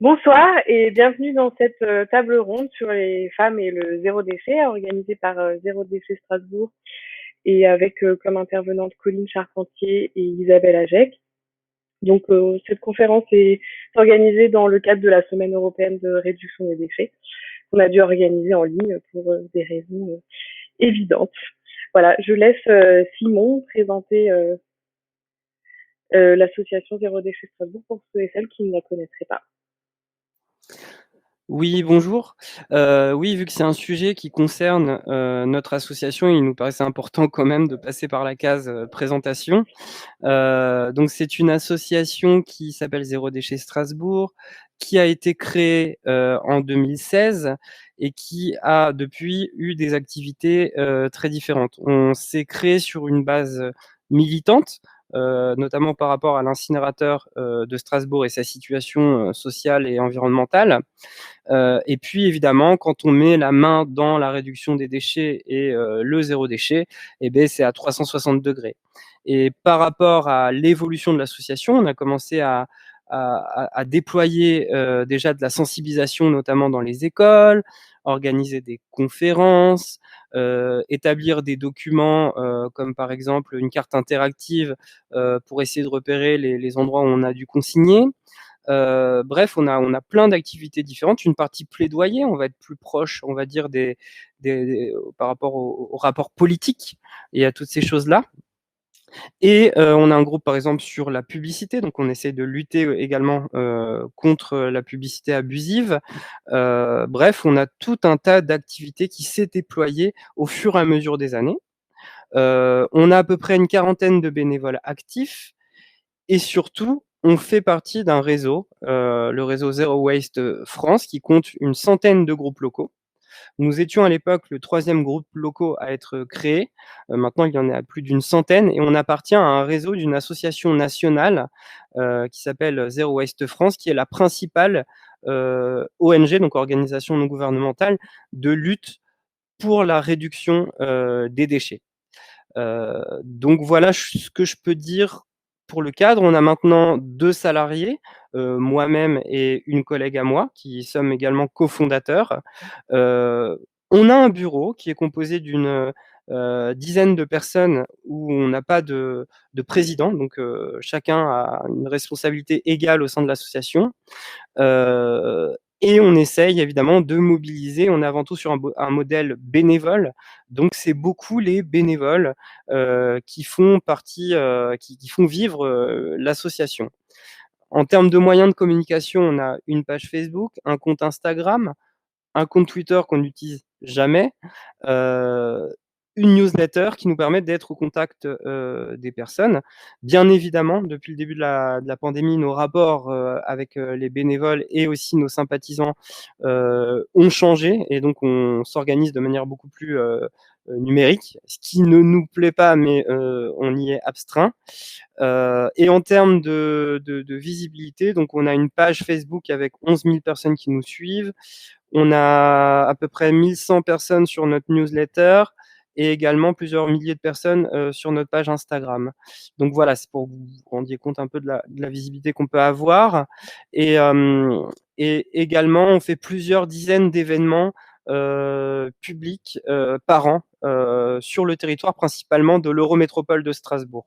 Bonsoir et bienvenue dans cette table ronde sur les femmes et le zéro déchet organisée par Zéro Déchet Strasbourg et avec comme intervenantes Colline Charpentier et Isabelle Agec. Donc cette conférence est organisée dans le cadre de la Semaine européenne de réduction des déchets qu'on a dû organiser en ligne pour des raisons évidentes. Voilà, je laisse Simon présenter l'association Zéro Déchet Strasbourg pour ceux et celles qui ne la connaîtraient pas. Oui, bonjour. Oui, vu que c'est un sujet qui concerne notre association, il nous paraissait important quand même de passer par la case présentation. Donc, c'est une association qui s'appelle Zéro Déchet Strasbourg, qui a été créée en 2016 et qui a depuis eu des activités très différentes. On s'est créé sur une base militante, notamment par rapport à l'incinérateur de Strasbourg et sa situation sociale et environnementale. Et puis évidemment, quand on met la main dans la réduction des déchets et le zéro déchet, eh ben, c'est à 360 degrés. Et par rapport à l'évolution de l'association, on a commencé à déployer déjà de la sensibilisation, notamment dans les écoles, organiser des conférences, établir des documents comme par exemple une carte interactive pour essayer de repérer les endroits où on a dû consigner. Bref, on a plein d'activités différentes. Une partie plaidoyer, on va être plus proche, on va dire, par rapport au rapport politique et à toutes ces choses-là. Et on a un groupe, par exemple, sur la publicité. Donc, on essaie de lutter également contre la publicité abusive. Bref, on a tout un tas d'activités qui s'est déployé au fur et à mesure des années. On a à peu près une quarantaine de bénévoles actifs. Et surtout, on fait partie d'un réseau, le réseau Zero Waste France, qui compte une centaine de groupes locaux. Nous étions à l'époque le troisième groupe local à être créé. Maintenant, il y en a plus d'une centaine et on appartient à un réseau d'une association nationale qui s'appelle Zero Waste France, qui est la principale ONG, donc organisation non gouvernementale, de lutte pour la réduction des déchets. Donc voilà ce que je peux dire pour le cadre. On a maintenant 2 salariés, moi-même et une collègue à moi, qui sommes également cofondateurs. On a un bureau qui est composé d'une dizaine de personnes où on n'a pas de président, donc chacun a une responsabilité égale au sein de l'association. Et on essaye évidemment de mobiliser. On est avant tout sur un modèle bénévole, donc c'est beaucoup les bénévoles qui font partie, qui font vivre l'association. En termes de moyens de communication, on a une page Facebook, un compte Instagram, un compte Twitter qu'on n'utilise jamais, euh, une newsletter qui nous permet d'être au contact des personnes. Bien évidemment, depuis le début de la pandémie, nos rapports avec les bénévoles et aussi nos sympathisants ont changé et donc on s'organise de manière beaucoup plus numérique, ce qui ne nous plaît pas, mais on y est abstrait. Et en termes de visibilité, donc on a une page Facebook avec 11 000 personnes qui nous suivent. On a à peu près 1100 personnes sur notre newsletter et également plusieurs milliers de personnes sur notre page Instagram. Donc voilà, c'est pour que vous vous rendiez compte un peu de la visibilité qu'on peut avoir. Et, et également, on fait plusieurs dizaines d'événements publics par an sur le territoire, principalement de l'Eurométropole de Strasbourg.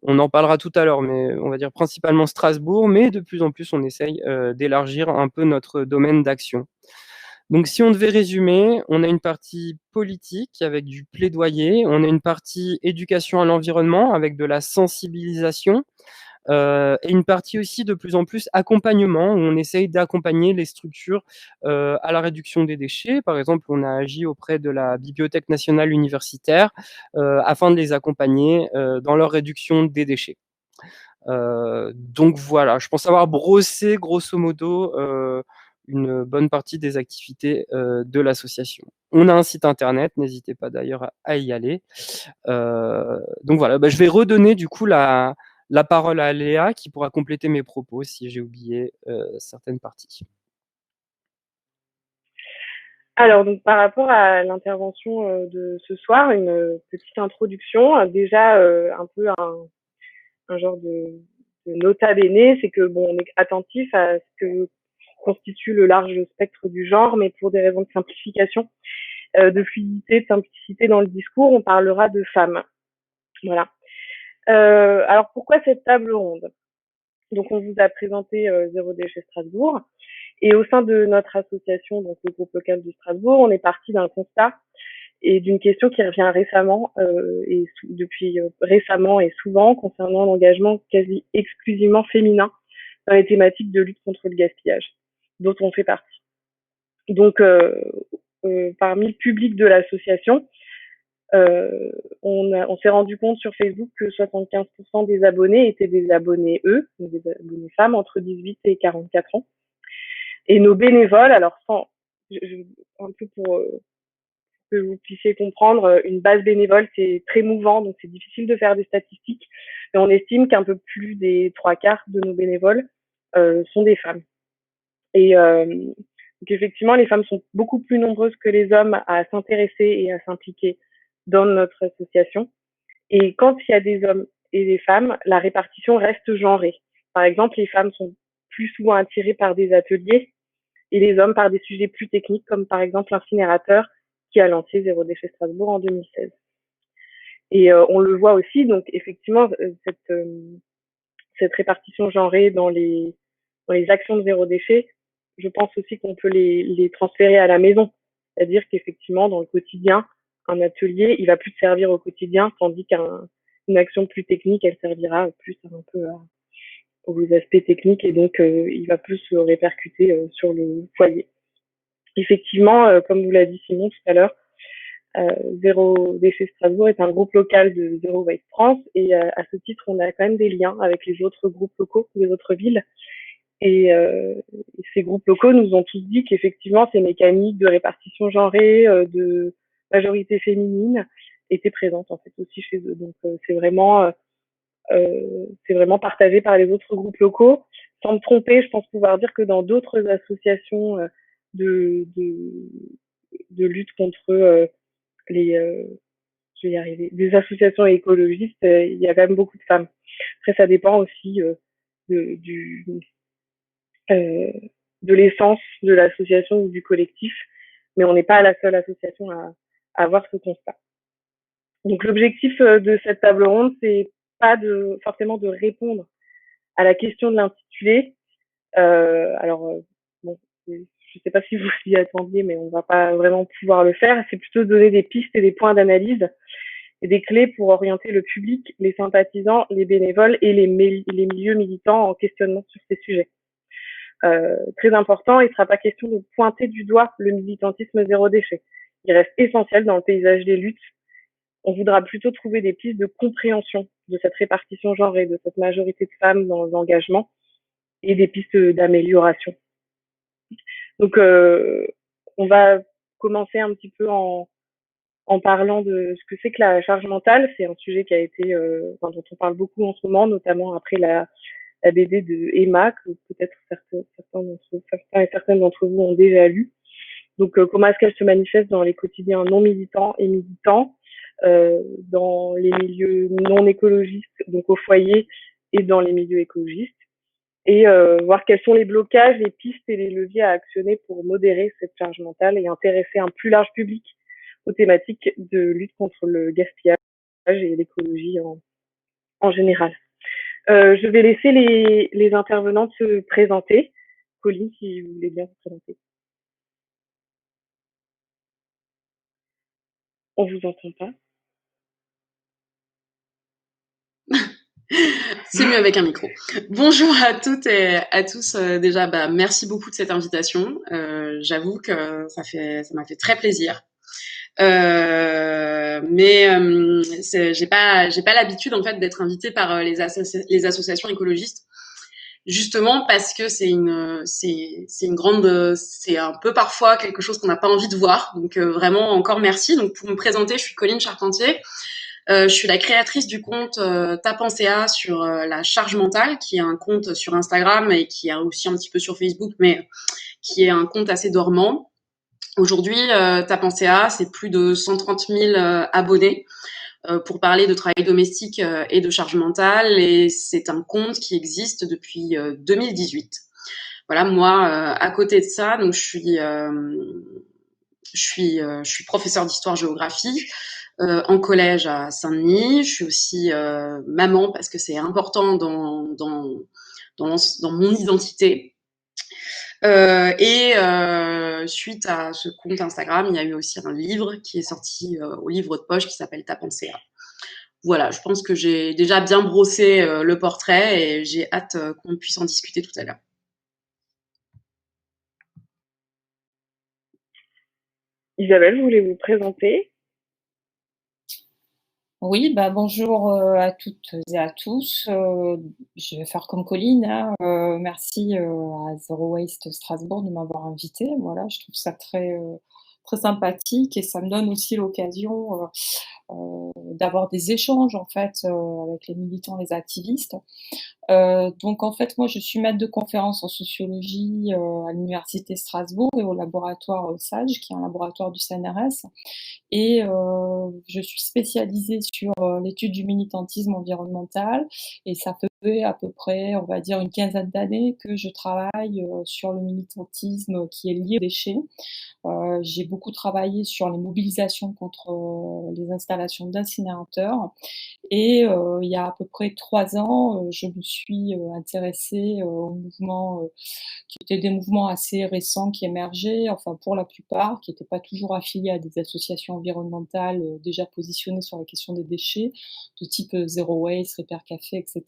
On en parlera tout à l'heure, mais on va dire principalement Strasbourg, mais de plus en plus, on essaye d'élargir un peu notre domaine d'action. Donc, si on devait résumer, on a une partie politique avec du plaidoyer, on a une partie éducation à l'environnement avec de la sensibilisation, et une partie aussi de plus en plus accompagnement, où on essaye d'accompagner les structures à la réduction des déchets. Par exemple, on a agi auprès de la Bibliothèque nationale universitaire afin de les accompagner dans leur réduction des déchets. Donc voilà, je pense avoir brossé grosso modo une bonne partie des activités de l'association. On a un site internet, n'hésitez pas d'ailleurs à y aller. Donc voilà, je vais redonner du coup la parole à Léa qui pourra compléter mes propos si j'ai oublié certaines parties. Alors, donc, par rapport à l'intervention de ce soir, une petite introduction. Déjà, un peu un genre de nota bene, c'est que bon, on est attentif à ce que constitue le large spectre du genre, mais pour des raisons de simplification, de fluidité, de simplicité dans le discours, on parlera de femmes. Voilà. Alors pourquoi cette table ronde? Donc on vous a présenté Zéro Déchet Strasbourg, et au sein de notre association, donc le groupe local de Strasbourg, on est parti d'un constat et d'une question qui revient récemment depuis récemment et souvent concernant l'engagement quasi exclusivement féminin dans les thématiques de lutte contre le gaspillage, dont on fait partie. Donc, parmi le public de l'association, on s'est rendu compte sur Facebook que 75% des abonnés étaient des abonnés des abonnés femmes entre 18 et 44 ans. Et nos bénévoles, alors un peu pour que vous puissiez comprendre, une base bénévole, c'est très mouvant, donc c'est difficile de faire des statistiques, mais on estime qu'un peu plus des 3/4 de nos bénévoles sont des femmes. Et donc effectivement, les femmes sont beaucoup plus nombreuses que les hommes à s'intéresser et à s'impliquer dans notre association. Et quand il y a des hommes et des femmes, la répartition reste genrée. Par exemple, les femmes sont plus souvent attirées par des ateliers et les hommes par des sujets plus techniques, comme par exemple l'incinérateur qui a lancé Zéro Déchet Strasbourg en 2016. Et on le voit aussi, donc effectivement, cette répartition genrée dans les actions de zéro déchet, je pense aussi qu'on peut les transférer à la maison. C'est-à-dire qu'effectivement, dans le quotidien, un atelier, il va plus te servir au quotidien, tandis qu'une action plus technique, elle servira plus un peu aux aspects techniques et donc il va plus se répercuter sur le foyer. Effectivement, comme vous l'a dit Simon tout à l'heure, Zéro Déchet Strasbourg est un groupe local de Zero Waste France et à ce titre, on a quand même des liens avec les autres groupes locaux des autres villes. Et ces groupes locaux nous ont tous dit qu'effectivement, ces mécaniques de répartition genrée, de majorité féminine étaient présentes en fait aussi chez eux. Donc c'est vraiment partagé par les autres groupes locaux. Sans me tromper, je pense pouvoir dire que dans d'autres associations de, de, de lutte contre je vais y arriver, des associations écologistes, il y a quand même beaucoup de femmes. Après, ça dépend aussi de, du, de l'essence de l'association ou du collectif, mais on n'est pas la seule association à avoir ce constat. Donc l'objectif de cette table ronde, c'est pas forcément de répondre à la question de l'intitulé. Bon, je sais pas si vous y attendiez, mais on va pas vraiment pouvoir le faire. C'est plutôt donner des pistes et des points d'analyse et des clés pour orienter le public, les sympathisants, les bénévoles et les milieux militants en questionnement sur ces sujets. Très important, il ne sera pas question de pointer du doigt le militantisme zéro déchet. Il reste essentiel dans le paysage des luttes. On voudra plutôt trouver des pistes de compréhension de cette répartition genrée, de cette majorité de femmes dans l'engagement et des pistes d'amélioration. Donc, on va commencer un petit peu en parlant de ce que c'est que la charge mentale. C'est un sujet qui a été, dont on parle beaucoup en ce moment, notamment après la BD de Emma, que peut-être certains et certaines d'entre vous ont déjà lu. Donc, comment est-ce qu'elle se manifeste dans les quotidiens non militants et militants, dans les milieux non écologistes, donc au foyer, et dans les milieux écologistes, et voir quels sont les blocages, les pistes et les leviers à actionner pour modérer cette charge mentale et intéresser un plus large public aux thématiques de lutte contre le gaspillage et l'écologie en général. Je vais laisser les intervenantes se présenter. Colline, si vous voulez bien vous présenter. On vous entend pas. C'est mieux avec un micro. Bonjour à toutes et à tous. Déjà, merci beaucoup de cette invitation. J'avoue que ça m'a fait très plaisir. Mais j'ai pas l'habitude en fait d'être invitée par les associations écologistes, justement parce que c'est un peu parfois quelque chose qu'on n'a pas envie de voir. Donc vraiment encore merci. Donc pour me présenter, je suis Colline Charpentier. Je suis la créatrice du compte Tapenséa sur la charge mentale, qui est un compte sur Instagram et qui est aussi un petit peu sur Facebook, mais qui est un compte assez dormant. Aujourd'hui, Tapenséa, c'est plus de 130 000 abonnés pour parler de travail domestique et de charge mentale, et c'est un compte qui existe depuis 2018. Voilà, moi, à côté de ça, donc je suis professeure d'histoire-géographie en collège à Saint-Denis. Je suis aussi maman parce que c'est important dans mon identité. Suite à ce compte Instagram, il y a eu aussi un livre qui est sorti au livre de poche qui s'appelle Ta pensée. Voilà, je pense que j'ai déjà bien brossé le portrait et j'ai hâte qu'on puisse en discuter tout à l'heure. Isabelle, vous voulez vous présenter? Oui, bonjour à toutes et à tous. Je vais faire comme Colline, hein. Merci à Zero Waste Strasbourg de m'avoir invitée. Voilà, je trouve ça très sympathique et ça me donne aussi l'occasion d'avoir des échanges en fait avec les militants, les activistes. Donc en fait, moi je suis maître de conférences en sociologie à l'université Strasbourg et au laboratoire SAGE, qui est un laboratoire du CNRS. Et je suis spécialisée sur l'étude du militantisme environnemental et ça fait à peu près, on va dire, une quinzaine d'années que je travaille sur le militantisme qui est lié aux déchets. J'ai beaucoup travaillé sur les mobilisations contre les installations d'incinérateurs et il y a à peu près 3 ans, je me suis intéressée aux mouvements qui étaient des mouvements assez récents qui émergeaient, enfin pour la plupart, qui n'étaient pas toujours affiliés à des associations environnementales déjà positionnées sur la question des déchets, de type Zero Waste, Repair Café, etc.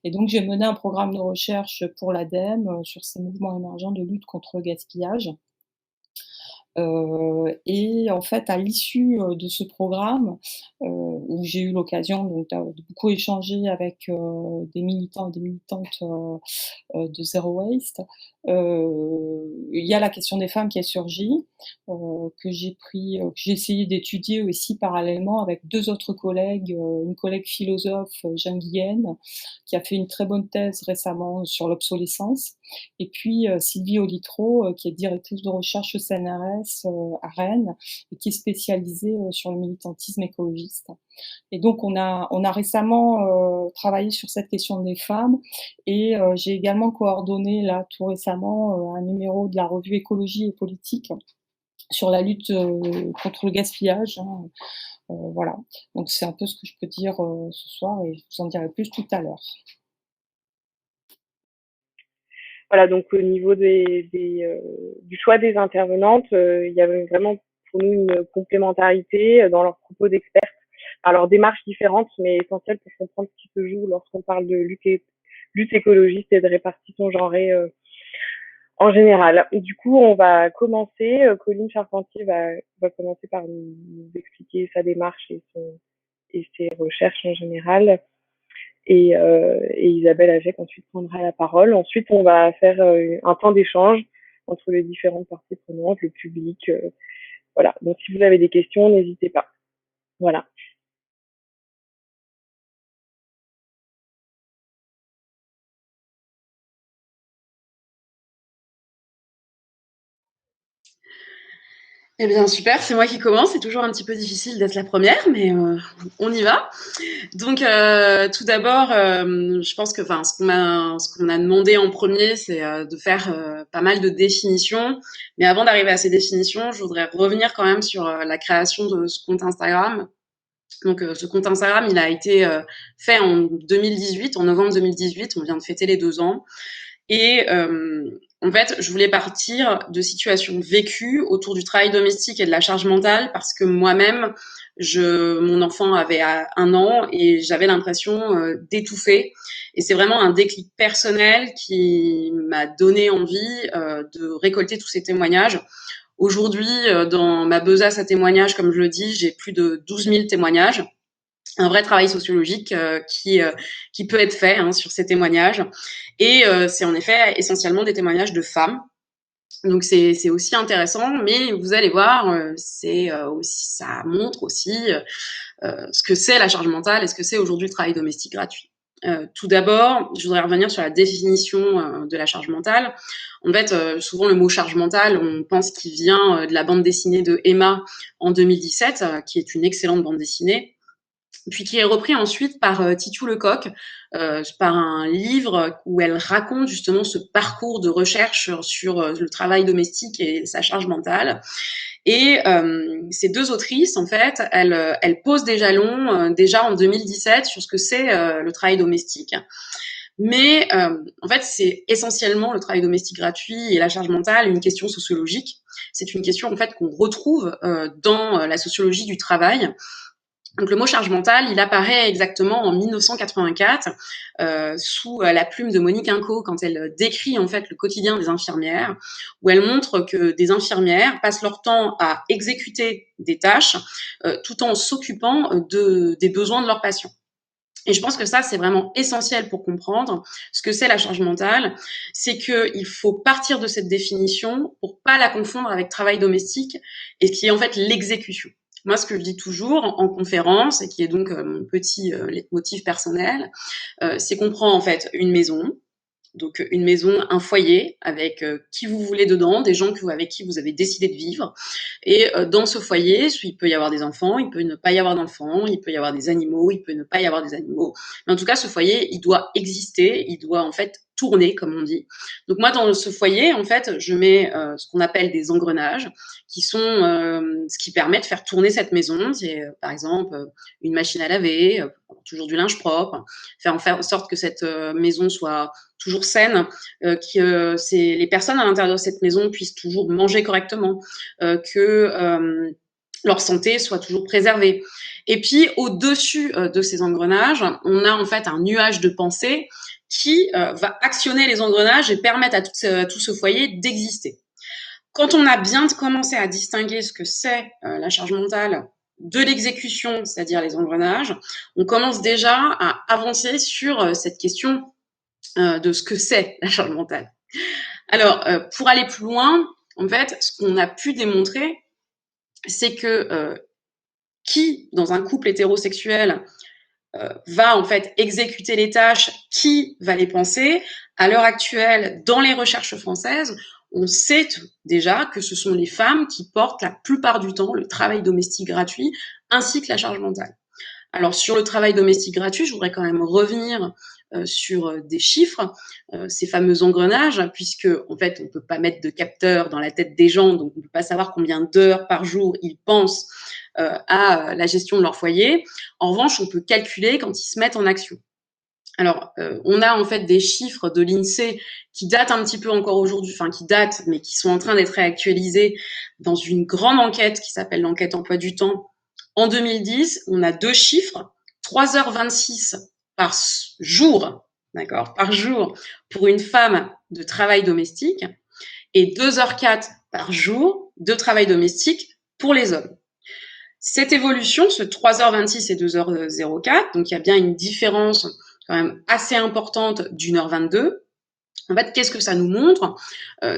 Et donc j'ai mené un programme de recherche pour l'ADEME sur ces mouvements émergents de lutte contre le gaspillage. Et en fait, à l'issue de ce programme, où j'ai eu l'occasion donc de beaucoup échanger avec des militants et des militantes de Zero Waste, il y a la question des femmes qui est surgie, que j'ai essayé d'étudier aussi parallèlement avec 2 autres collègues, une collègue philosophe, Jeanne Guienne, qui a fait une très bonne thèse récemment sur l'obsolescence, et puis Sylvie Olitro, qui est directrice de recherche au CNRS à Rennes et qui est spécialisée sur le militantisme écologiste. Et donc on a récemment travaillé sur cette question des femmes et j'ai également coordonné là tout récemment un numéro de la revue Écologie et politique sur la lutte contre le gaspillage. Hein. Voilà, donc c'est un peu ce que je peux dire ce soir et je vous en dirai plus tout à l'heure. Voilà, donc au niveau du choix des intervenantes, il y avait vraiment pour nous une complémentarité dans leurs propos d'experts, alors démarches différentes, mais essentielles pour comprendre ce qui se joue lorsqu'on parle de lutte écologiste et de répartition genrée en général. Et du coup, on va commencer. Colline Charpentier va commencer par nous expliquer sa démarche et ses recherches en général. Et Isabelle Agec ensuite prendra la parole. Ensuite, on va faire un temps d'échange entre les différentes parties prenantes, le public. Voilà. Donc, si vous avez des questions, n'hésitez pas. Voilà. Eh bien, super, c'est moi qui commence. C'est toujours un petit peu difficile d'être la première, mais on y va. Donc, tout d'abord, je pense que, enfin, ce qu'on a demandé en premier, c'est de faire pas mal de définitions. Mais avant d'arriver à ces définitions, je voudrais revenir quand même sur la création de ce compte Instagram. Donc, ce compte Instagram, il a été fait en 2018, en novembre 2018. On vient de fêter les 2 ans. Et en fait, je voulais partir de situations vécues autour du travail domestique et de la charge mentale parce que moi-même, mon enfant avait 1 an et j'avais l'impression d'étouffer. Et c'est vraiment un déclic personnel qui m'a donné envie de récolter tous ces témoignages. Aujourd'hui, dans ma besace à témoignages, comme je le dis, j'ai plus de 12 000 témoignages. Un vrai travail sociologique qui peut être fait sur ces témoignages. Et c'est en effet essentiellement des témoignages de femmes. Donc c'est aussi intéressant, mais vous allez voir, aussi, ça montre aussi ce que c'est la charge mentale et ce que c'est aujourd'hui le travail domestique gratuit. Tout d'abord, je voudrais revenir sur la définition de la charge mentale. En fait, souvent le mot charge mentale, on pense qu'il vient de la bande dessinée de Emma en 2017, qui est une excellente bande dessinée. puis qui est repris ensuite par Titu Lecoq, par un livre où elle raconte justement ce parcours de recherche sur le travail domestique et sa charge mentale. Et ces deux autrices, en fait, elles posent des jalons déjà en 2017 sur ce que c'est le travail domestique. Mais en fait, c'est essentiellement le travail domestique gratuit et la charge mentale une question sociologique. C'est une question en fait qu'on retrouve dans la sociologie du travail. Donc le mot charge mentale, il apparaît exactement en 1984 sous la plume de Monique Inco quand elle décrit en fait le quotidien des infirmières, où elle montre que des infirmières passent leur temps à exécuter des tâches tout en s'occupant des besoins de leurs patients. Et je pense que ça, c'est vraiment essentiel pour comprendre ce que c'est la charge mentale. C'est qu'il faut partir de cette définition pour pas la confondre avec travail domestique et qui est en fait l'exécution. Moi, ce que je dis toujours en conférence, et qui est donc mon petit motif personnel, c'est qu'on prend en fait une maison, donc une maison, un foyer avec qui vous voulez dedans, des gens avec qui vous avez décidé de vivre. Et dans ce foyer, il peut y avoir des enfants, il peut ne pas y avoir d'enfants, il peut y avoir des animaux, il peut ne pas y avoir des animaux. Mais en tout cas, ce foyer, il doit exister, il doit en fait tourner, comme on dit. Donc moi, dans ce foyer, en fait, je mets ce qu'on appelle des engrenages, qui sont ce qui permet de faire tourner cette maison. C'est par exemple une machine à laver, toujours du linge propre, faire en sorte que cette maison soit toujours saine, que les personnes à l'intérieur de cette maison puissent toujours manger correctement, que leur santé soit toujours préservée. Et puis, au-dessus de ces engrenages, on a en fait un nuage de pensée qui va actionner les engrenages et permettre à tout ce foyer d'exister. Quand on a bien commencé à distinguer ce que c'est la charge mentale de l'exécution, c'est-à-dire les engrenages, on commence déjà à avancer sur cette question de ce que c'est la charge mentale. Alors, pour aller plus loin, en fait, ce qu'on a pu démontrer, c'est que qui, dans un couple hétérosexuel, va en fait exécuter les tâches, qui va les penser, à l'heure actuelle, dans les recherches françaises, on sait déjà que ce sont les femmes qui portent la plupart du temps le travail domestique gratuit, ainsi que la charge mentale. Alors sur le travail domestique gratuit, je voudrais quand même revenir sur des chiffres, ces fameux engrenages, puisque en fait on peut pas mettre de capteur dans la tête des gens, donc on peut pas savoir combien d'heures par jour ils pensent à la gestion de leur foyer. En revanche, on peut calculer quand ils se mettent en action. Alors, on a en fait des chiffres de l'INSEE qui datent un petit peu encore aujourd'hui, enfin qui datent, mais qui sont en train d'être réactualisés dans une grande enquête qui s'appelle l'enquête emploi du temps. En 2010, on a deux chiffres, 3h26 par jour, d'accord, par jour pour une femme de travail domestique et 2h04 par jour de travail domestique pour les hommes. Cette évolution, ce 3h26 et 2h04, donc il y a bien une différence quand même assez importante d'1h22. En fait, qu'est-ce que ça nous montre ?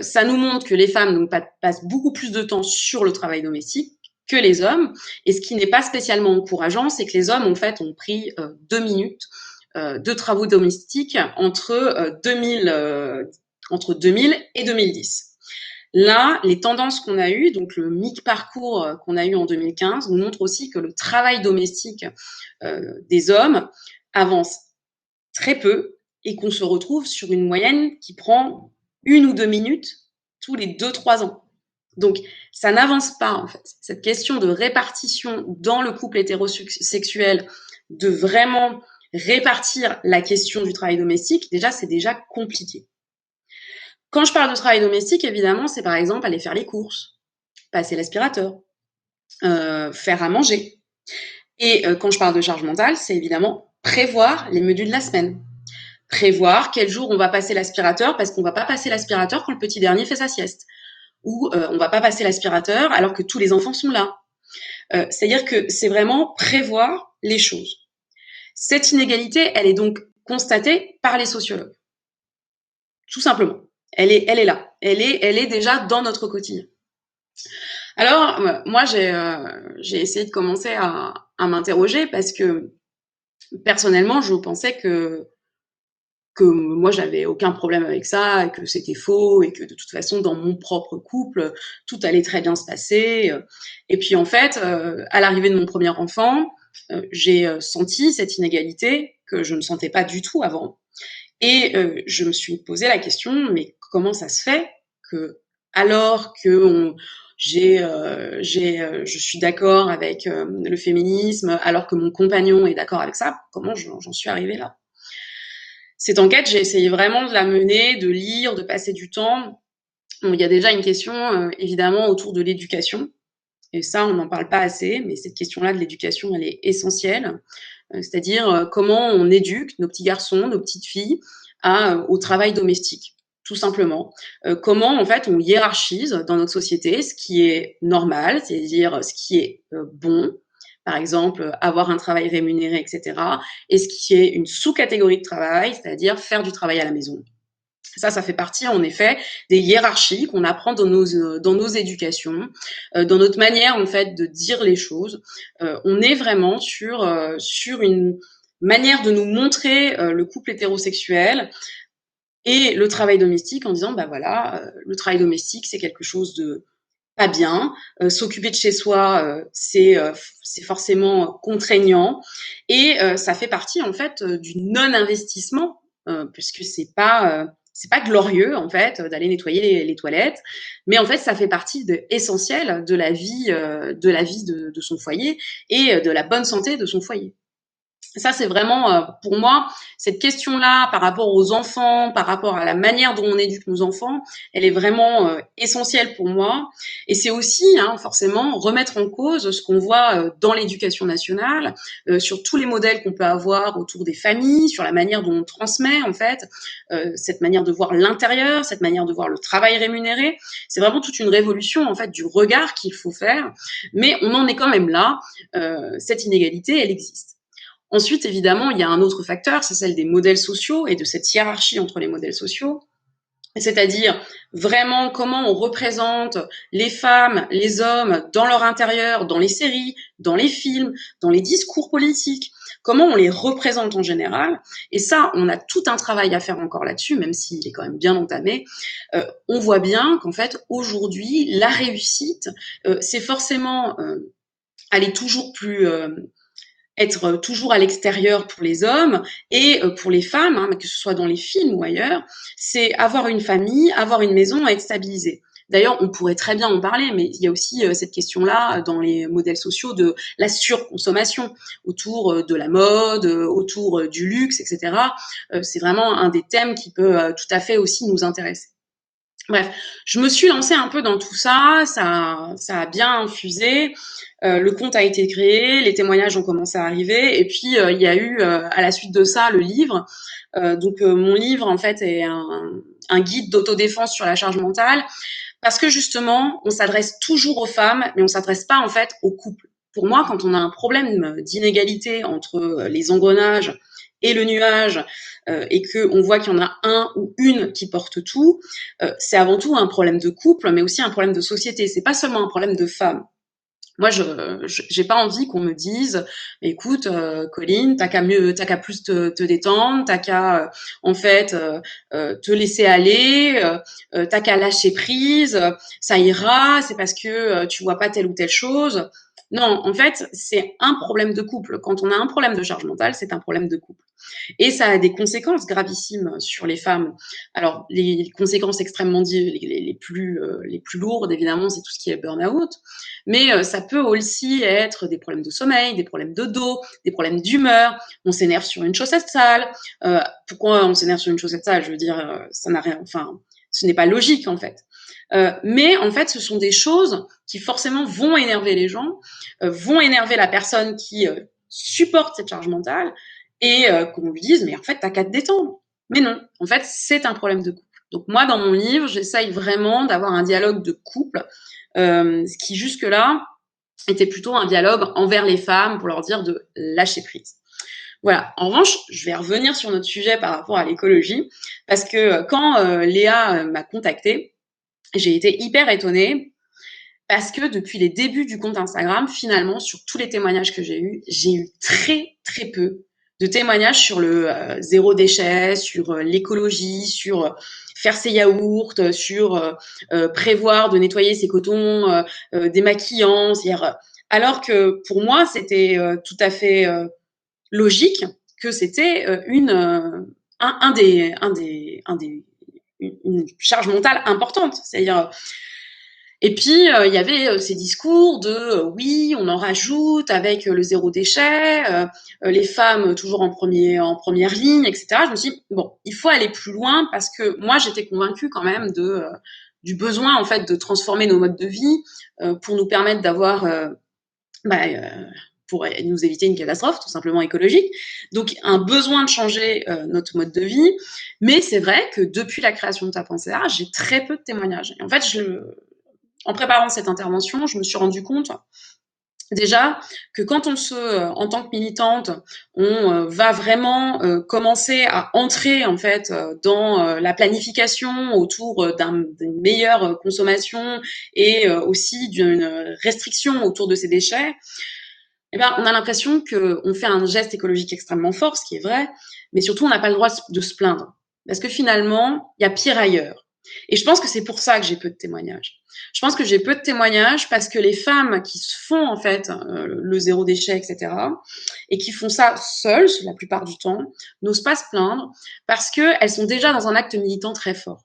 Ça nous montre que les femmes donc, passent beaucoup plus de temps sur le travail domestique que les hommes. Et ce qui n'est pas spécialement encourageant, c'est que les hommes, en fait, ont pris 2 minutes de travaux domestiques entre 2000 et 2010. Là, les tendances qu'on a eues, donc le MIC parcours qu'on a eu en 2015, nous montre aussi que le travail domestique des hommes avance très peu et qu'on se retrouve sur une moyenne qui prend 1 ou 2 minutes tous les 2-3 ans. Donc, ça n'avance pas, en fait. Cette question de répartition dans le couple hétérosexuel, de vraiment répartir la question du travail domestique, déjà, c'est déjà compliqué. Quand je parle de travail domestique, évidemment, c'est par exemple aller faire les courses, passer l'aspirateur, faire à manger. Et quand je parle de charge mentale, c'est évidemment prévoir les menus de la semaine. Prévoir quel jour on va passer l'aspirateur, parce qu'on va pas passer l'aspirateur quand le petit dernier fait sa sieste. Ou on va pas passer l'aspirateur alors que tous les enfants sont là. C'est-à-dire que c'est vraiment prévoir les choses. Cette inégalité, elle est donc constatée par les sociologues. Tout simplement. Elle est là. Elle est déjà dans notre quotidien. Alors, moi, j'ai essayé de commencer à m'interroger parce que, personnellement, je pensais que moi, j'avais aucun problème avec ça, et que c'était faux, et que de toute façon, dans mon propre couple, tout allait très bien se passer. Et puis, en fait, à l'arrivée de mon premier enfant, j'ai senti cette inégalité que je ne sentais pas du tout avant. Et je me suis posé la question, mais comment ça se fait que, alors que je suis d'accord avec le féminisme, alors que mon compagnon est d'accord avec ça, comment j'en suis arrivée là? Cette enquête, j'ai essayé vraiment de la mener, de lire, de passer du temps. Bon, il y a déjà une question, évidemment, autour de l'éducation. Et ça, on n'en parle pas assez, mais cette question-là de l'éducation, elle est essentielle. C'est-à-dire comment on éduque nos petits garçons, nos petites filles au travail domestique, tout simplement. Comment, en fait, on hiérarchise dans notre société ce qui est normal, c'est-à-dire ce qui est bon, par exemple, avoir un travail rémunéré, etc., et ce qui est une sous-catégorie de travail, c'est-à-dire faire du travail à la maison. Ça fait partie en effet des hiérarchies qu'on apprend dans nos éducations, dans notre manière en fait de dire les choses. On est vraiment sur une manière de nous montrer le couple hétérosexuel et le travail domestique en disant bah voilà, le travail domestique c'est quelque chose de pas bien, s'occuper de chez soi c'est forcément contraignant et ça fait partie en fait du non-investissement puisque c'est pas glorieux en fait d'aller nettoyer les toilettes, mais en fait ça fait partie essentiel de la vie de son foyer et de la bonne santé de son foyer. Ça, c'est vraiment, pour moi, cette question-là, par rapport aux enfants, par rapport à la manière dont on éduque nos enfants, elle est vraiment essentielle pour moi. Et c'est aussi, forcément, remettre en cause ce qu'on voit dans l'éducation nationale, sur tous les modèles qu'on peut avoir autour des familles, sur la manière dont on transmet, en fait, cette manière de voir l'intérieur, cette manière de voir le travail rémunéré. C'est vraiment toute une révolution, en fait, du regard qu'il faut faire. Mais on en est quand même là. Cette inégalité, elle existe. Ensuite, évidemment, il y a un autre facteur, c'est celle des modèles sociaux et de cette hiérarchie entre les modèles sociaux. C'est-à-dire vraiment comment on représente les femmes, les hommes dans leur intérieur, dans les séries, dans les films, dans les discours politiques, comment on les représente en général. Et ça, on a tout un travail à faire encore là-dessus, même s'il est quand même bien entamé. On voit bien qu'en fait, aujourd'hui, la réussite, c'est forcément aller toujours plus... être toujours à l'extérieur pour les hommes et pour les femmes, que ce soit dans les films ou ailleurs, c'est avoir une famille, avoir une maison et être stabilisé. D'ailleurs, on pourrait très bien en parler, mais il y a aussi cette question-là dans les modèles sociaux de la surconsommation autour de la mode, autour du luxe, etc. C'est vraiment un des thèmes qui peut tout à fait aussi nous intéresser. Bref, je me suis lancée un peu dans tout ça, ça a bien infusé. Le compte a été créé, les témoignages ont commencé à arriver, et puis il y a eu à la suite de ça le livre. Donc mon livre en fait est un guide d'autodéfense sur la charge mentale, parce que justement on s'adresse toujours aux femmes, mais on s'adresse pas en fait aux couples. Pour moi, quand on a un problème d'inégalité entre les engrenages et le nuage, et qu'on voit qu'il y en a un ou une qui porte tout, c'est avant tout un problème de couple, mais aussi un problème de société. C'est pas seulement un problème de femmes. Moi, j'ai pas envie qu'on me dise, écoute, Colline, t'as qu'à plus te détendre, t'as qu'à en fait te laisser aller, t'as qu'à lâcher prise, ça ira, c'est parce que tu vois pas telle ou telle chose. Non, en fait, c'est un problème de couple. Quand on a un problème de charge mentale, c'est un problème de couple. Et ça a des conséquences gravissimes sur les femmes. Alors, les conséquences extrêmement les plus lourdes, évidemment, c'est tout ce qui est burn-out. Mais ça peut aussi être des problèmes de sommeil, des problèmes de dos, des problèmes d'humeur. On s'énerve sur une chaussette sale. Pourquoi on s'énerve sur une chaussette sale? Je veux dire, ça n'a rien. Enfin, ce n'est pas logique en fait. Mais en fait, ce sont des choses qui forcément vont énerver les gens, vont énerver la personne qui supporte cette charge mentale, et qu'on lui dise mais en fait t'as qu'à te détendre. Mais non, en fait c'est un problème de couple. Donc moi dans mon livre j'essaye vraiment d'avoir un dialogue de couple, ce qui jusque-là était plutôt un dialogue envers les femmes pour leur dire de lâcher prise. Voilà. En revanche, je vais revenir sur notre sujet par rapport à l'écologie, parce que quand Léa m'a contactée, j'ai été hyper étonnée, parce que depuis les débuts du compte Instagram, finalement, sur tous les témoignages que j'ai eu très très peu de témoignages sur le zéro déchet, sur l'écologie, sur faire ses yaourts, sur prévoir de nettoyer ses cotons démaquillants, c'est-à-dire alors que pour moi, c'était tout à fait logique que c'était une charge mentale importante. C'est-à-dire, et puis il y avait ces discours de oui, on en rajoute avec le zéro déchet, les femmes toujours en première ligne, etc. Je me suis dit, bon, il faut aller plus loin parce que moi j'étais convaincue quand même du besoin en fait de transformer nos modes de vie pour nous permettre d'avoir pour nous éviter une catastrophe tout simplement écologique. Donc un besoin de changer notre mode de vie, mais c'est vrai que depuis la création de Ta-Pensée-A, j'ai très peu de témoignages. Et en fait, en préparant cette intervention, je me suis rendu compte déjà que quand en tant que militante, on va vraiment commencer à entrer en fait dans la planification autour d'une meilleure consommation et aussi d'une restriction autour de ces déchets, eh ben, on a l'impression qu'on fait un geste écologique extrêmement fort, ce qui est vrai, mais surtout on n'a pas le droit de se plaindre. Parce que finalement, il y a pire ailleurs. Et je pense que c'est pour ça que j'ai peu de témoignages. Je pense que j'ai peu de témoignages parce que les femmes qui se font en fait le zéro déchet, etc., et qui font ça seules, la plupart du temps, n'osent pas se plaindre parce qu'elles sont déjà dans un acte militant très fort.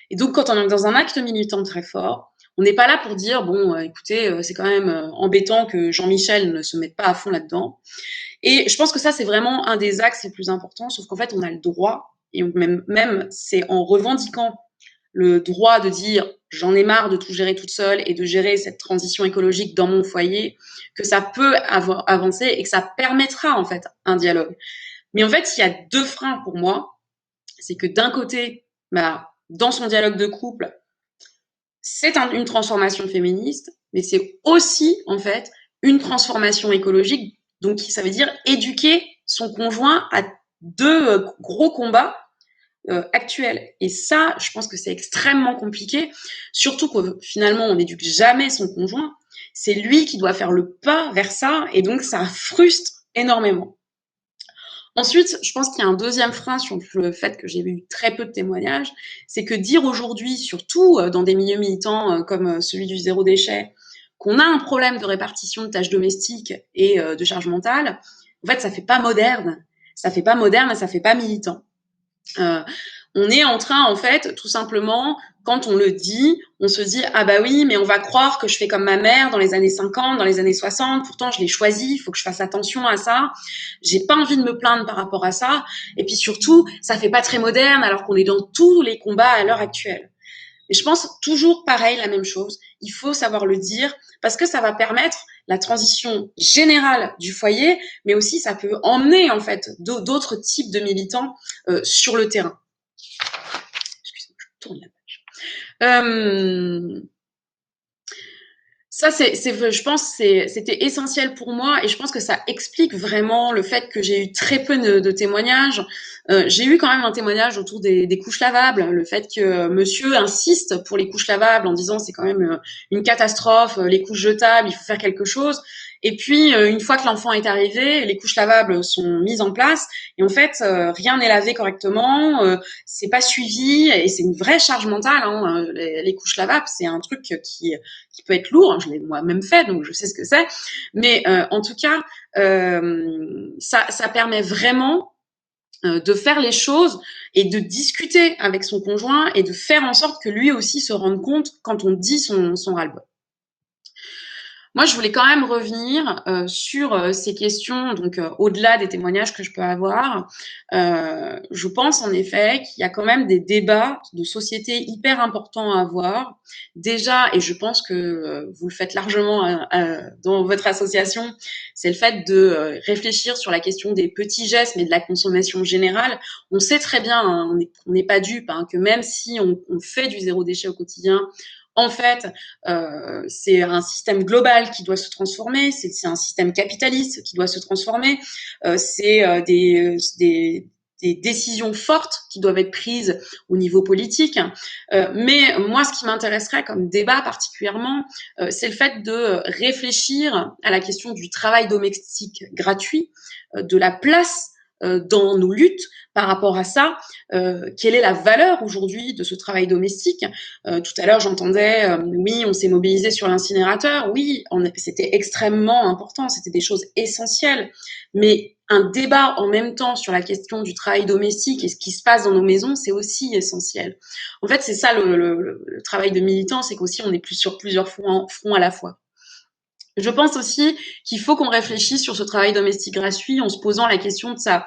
Et donc, quand on est dans un acte militant très fort, on n'est pas là pour dire, bon, écoutez, c'est quand même embêtant que Jean-Michel ne se mette pas à fond là-dedans. Et je pense que ça, c'est vraiment un des axes les plus importants, sauf qu'en fait, on a le droit, et même c'est en revendiquant le droit de dire j'en ai marre de tout gérer toute seule et de gérer cette transition écologique dans mon foyer, que ça peut avancer et que ça permettra en fait un dialogue. Mais en fait, il y a deux freins pour moi. C'est que d'un côté, dans son dialogue de couple, c'est une transformation féministe, mais c'est aussi en fait une transformation écologique. Donc ça veut dire éduquer son conjoint à deux gros combats actuels. Et ça, je pense que c'est extrêmement compliqué, surtout que finalement on n'éduque jamais son conjoint. C'est lui qui doit faire le pas vers ça, et donc ça frustre énormément. Ensuite, je pense qu'il y a un deuxième frein sur le fait que j'ai eu très peu de témoignages, c'est que dire aujourd'hui, surtout dans des milieux militants comme celui du zéro déchet, qu'on a un problème de répartition de tâches domestiques et de charge mentale, en fait, ça fait pas moderne. Ça fait pas moderne et ça fait pas militant. On est en train, en fait, tout simplement, quand on le dit, on se dit « Ah bah oui, mais on va croire que je fais comme ma mère dans les années 50, dans les années 60, pourtant je l'ai choisi, il faut que je fasse attention à ça, j'ai pas envie de me plaindre par rapport à ça, et puis surtout, ça fait pas très moderne alors qu'on est dans tous les combats à l'heure actuelle. » Et je pense toujours pareil, la même chose, il faut savoir le dire, parce que ça va permettre la transition générale du foyer, mais aussi ça peut emmener en fait d'autres types de militants sur le terrain. Excusez-moi, je tourne la page. Ça, je pense, c'était essentiel pour moi, et je pense que ça explique vraiment le fait que j'ai eu très peu de témoignages. J'ai eu quand même un témoignage autour des couches lavables, le fait que monsieur insiste pour les couches lavables en disant c'est quand même une catastrophe, les couches jetables, il faut faire quelque chose. Et puis, une fois que l'enfant est arrivé, les couches lavables sont mises en place, et en fait, rien n'est lavé correctement, c'est pas suivi, et c'est une vraie charge mentale, hein, les couches lavables, c'est un truc qui peut être lourd, je l'ai moi-même fait, donc je sais ce que c'est, mais en tout cas, ça permet vraiment de faire les choses et de discuter avec son conjoint et de faire en sorte que lui aussi se rende compte quand on dit son ras-le-bol. Moi, je voulais quand même revenir sur ces questions, donc au-delà des témoignages que je peux avoir. Je pense en effet qu'il y a quand même des débats de société hyper importants à avoir. Déjà, et je pense que vous le faites largement dans votre association, c'est le fait de réfléchir sur la question des petits gestes, mais de la consommation générale. On sait très bien, hein, on n'est pas dupe, hein, que même si on fait du zéro déchet au quotidien, en fait, c'est un système global qui doit se transformer, c'est un système capitaliste qui doit se transformer, c'est des décisions fortes qui doivent être prises au niveau politique. Mais moi, ce qui m'intéresserait comme débat particulièrement, c'est le fait de réfléchir à la question du travail domestique gratuit, de la place dans nos luttes par rapport à ça. Quelle est la valeur aujourd'hui de ce travail domestique? Tout à l'heure, j'entendais, oui, on s'est mobilisé sur l'incinérateur. Oui, c'était extrêmement important, c'était des choses essentielles. Mais un débat en même temps sur la question du travail domestique et ce qui se passe dans nos maisons, c'est aussi essentiel. En fait, c'est ça le travail de militant, c'est qu'aussi on est plus sur plusieurs fronts à la fois. Je pense aussi qu'il faut qu'on réfléchisse sur ce travail domestique gratuit en se posant la question de sa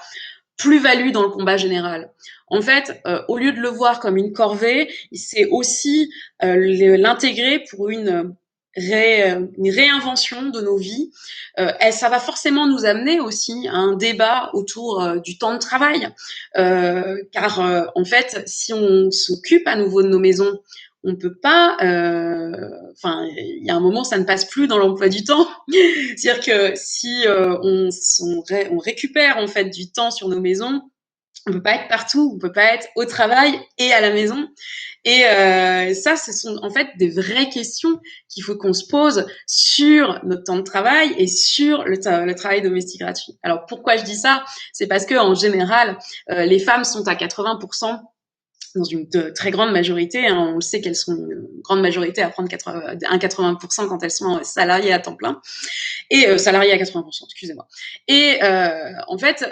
plus-value dans le combat général. En fait, au lieu de le voir comme une corvée, c'est aussi l'intégrer pour une réinvention de nos vies. Ça va forcément nous amener aussi à un débat autour du temps de travail, car en fait, si on s'occupe à nouveau de nos maisons, on peut pas. Enfin, il y a un moment, ça ne passe plus dans l'emploi du temps. C'est-à-dire que si on récupère en fait du temps sur nos maisons, on peut pas être partout, on peut pas être au travail et à la maison. Et ça, ce sont en fait des vraies questions qu'il faut qu'on se pose sur notre temps de travail et sur le travail domestique gratuit. Alors pourquoi je dis ça? C'est parce que en général, les femmes sont à 80%. Dans une très grande majorité, hein, on le sait qu'elles sont une grande majorité à prendre 80% quand elles sont salariées à temps plein et salariées à 80%, excusez-moi. Et en fait,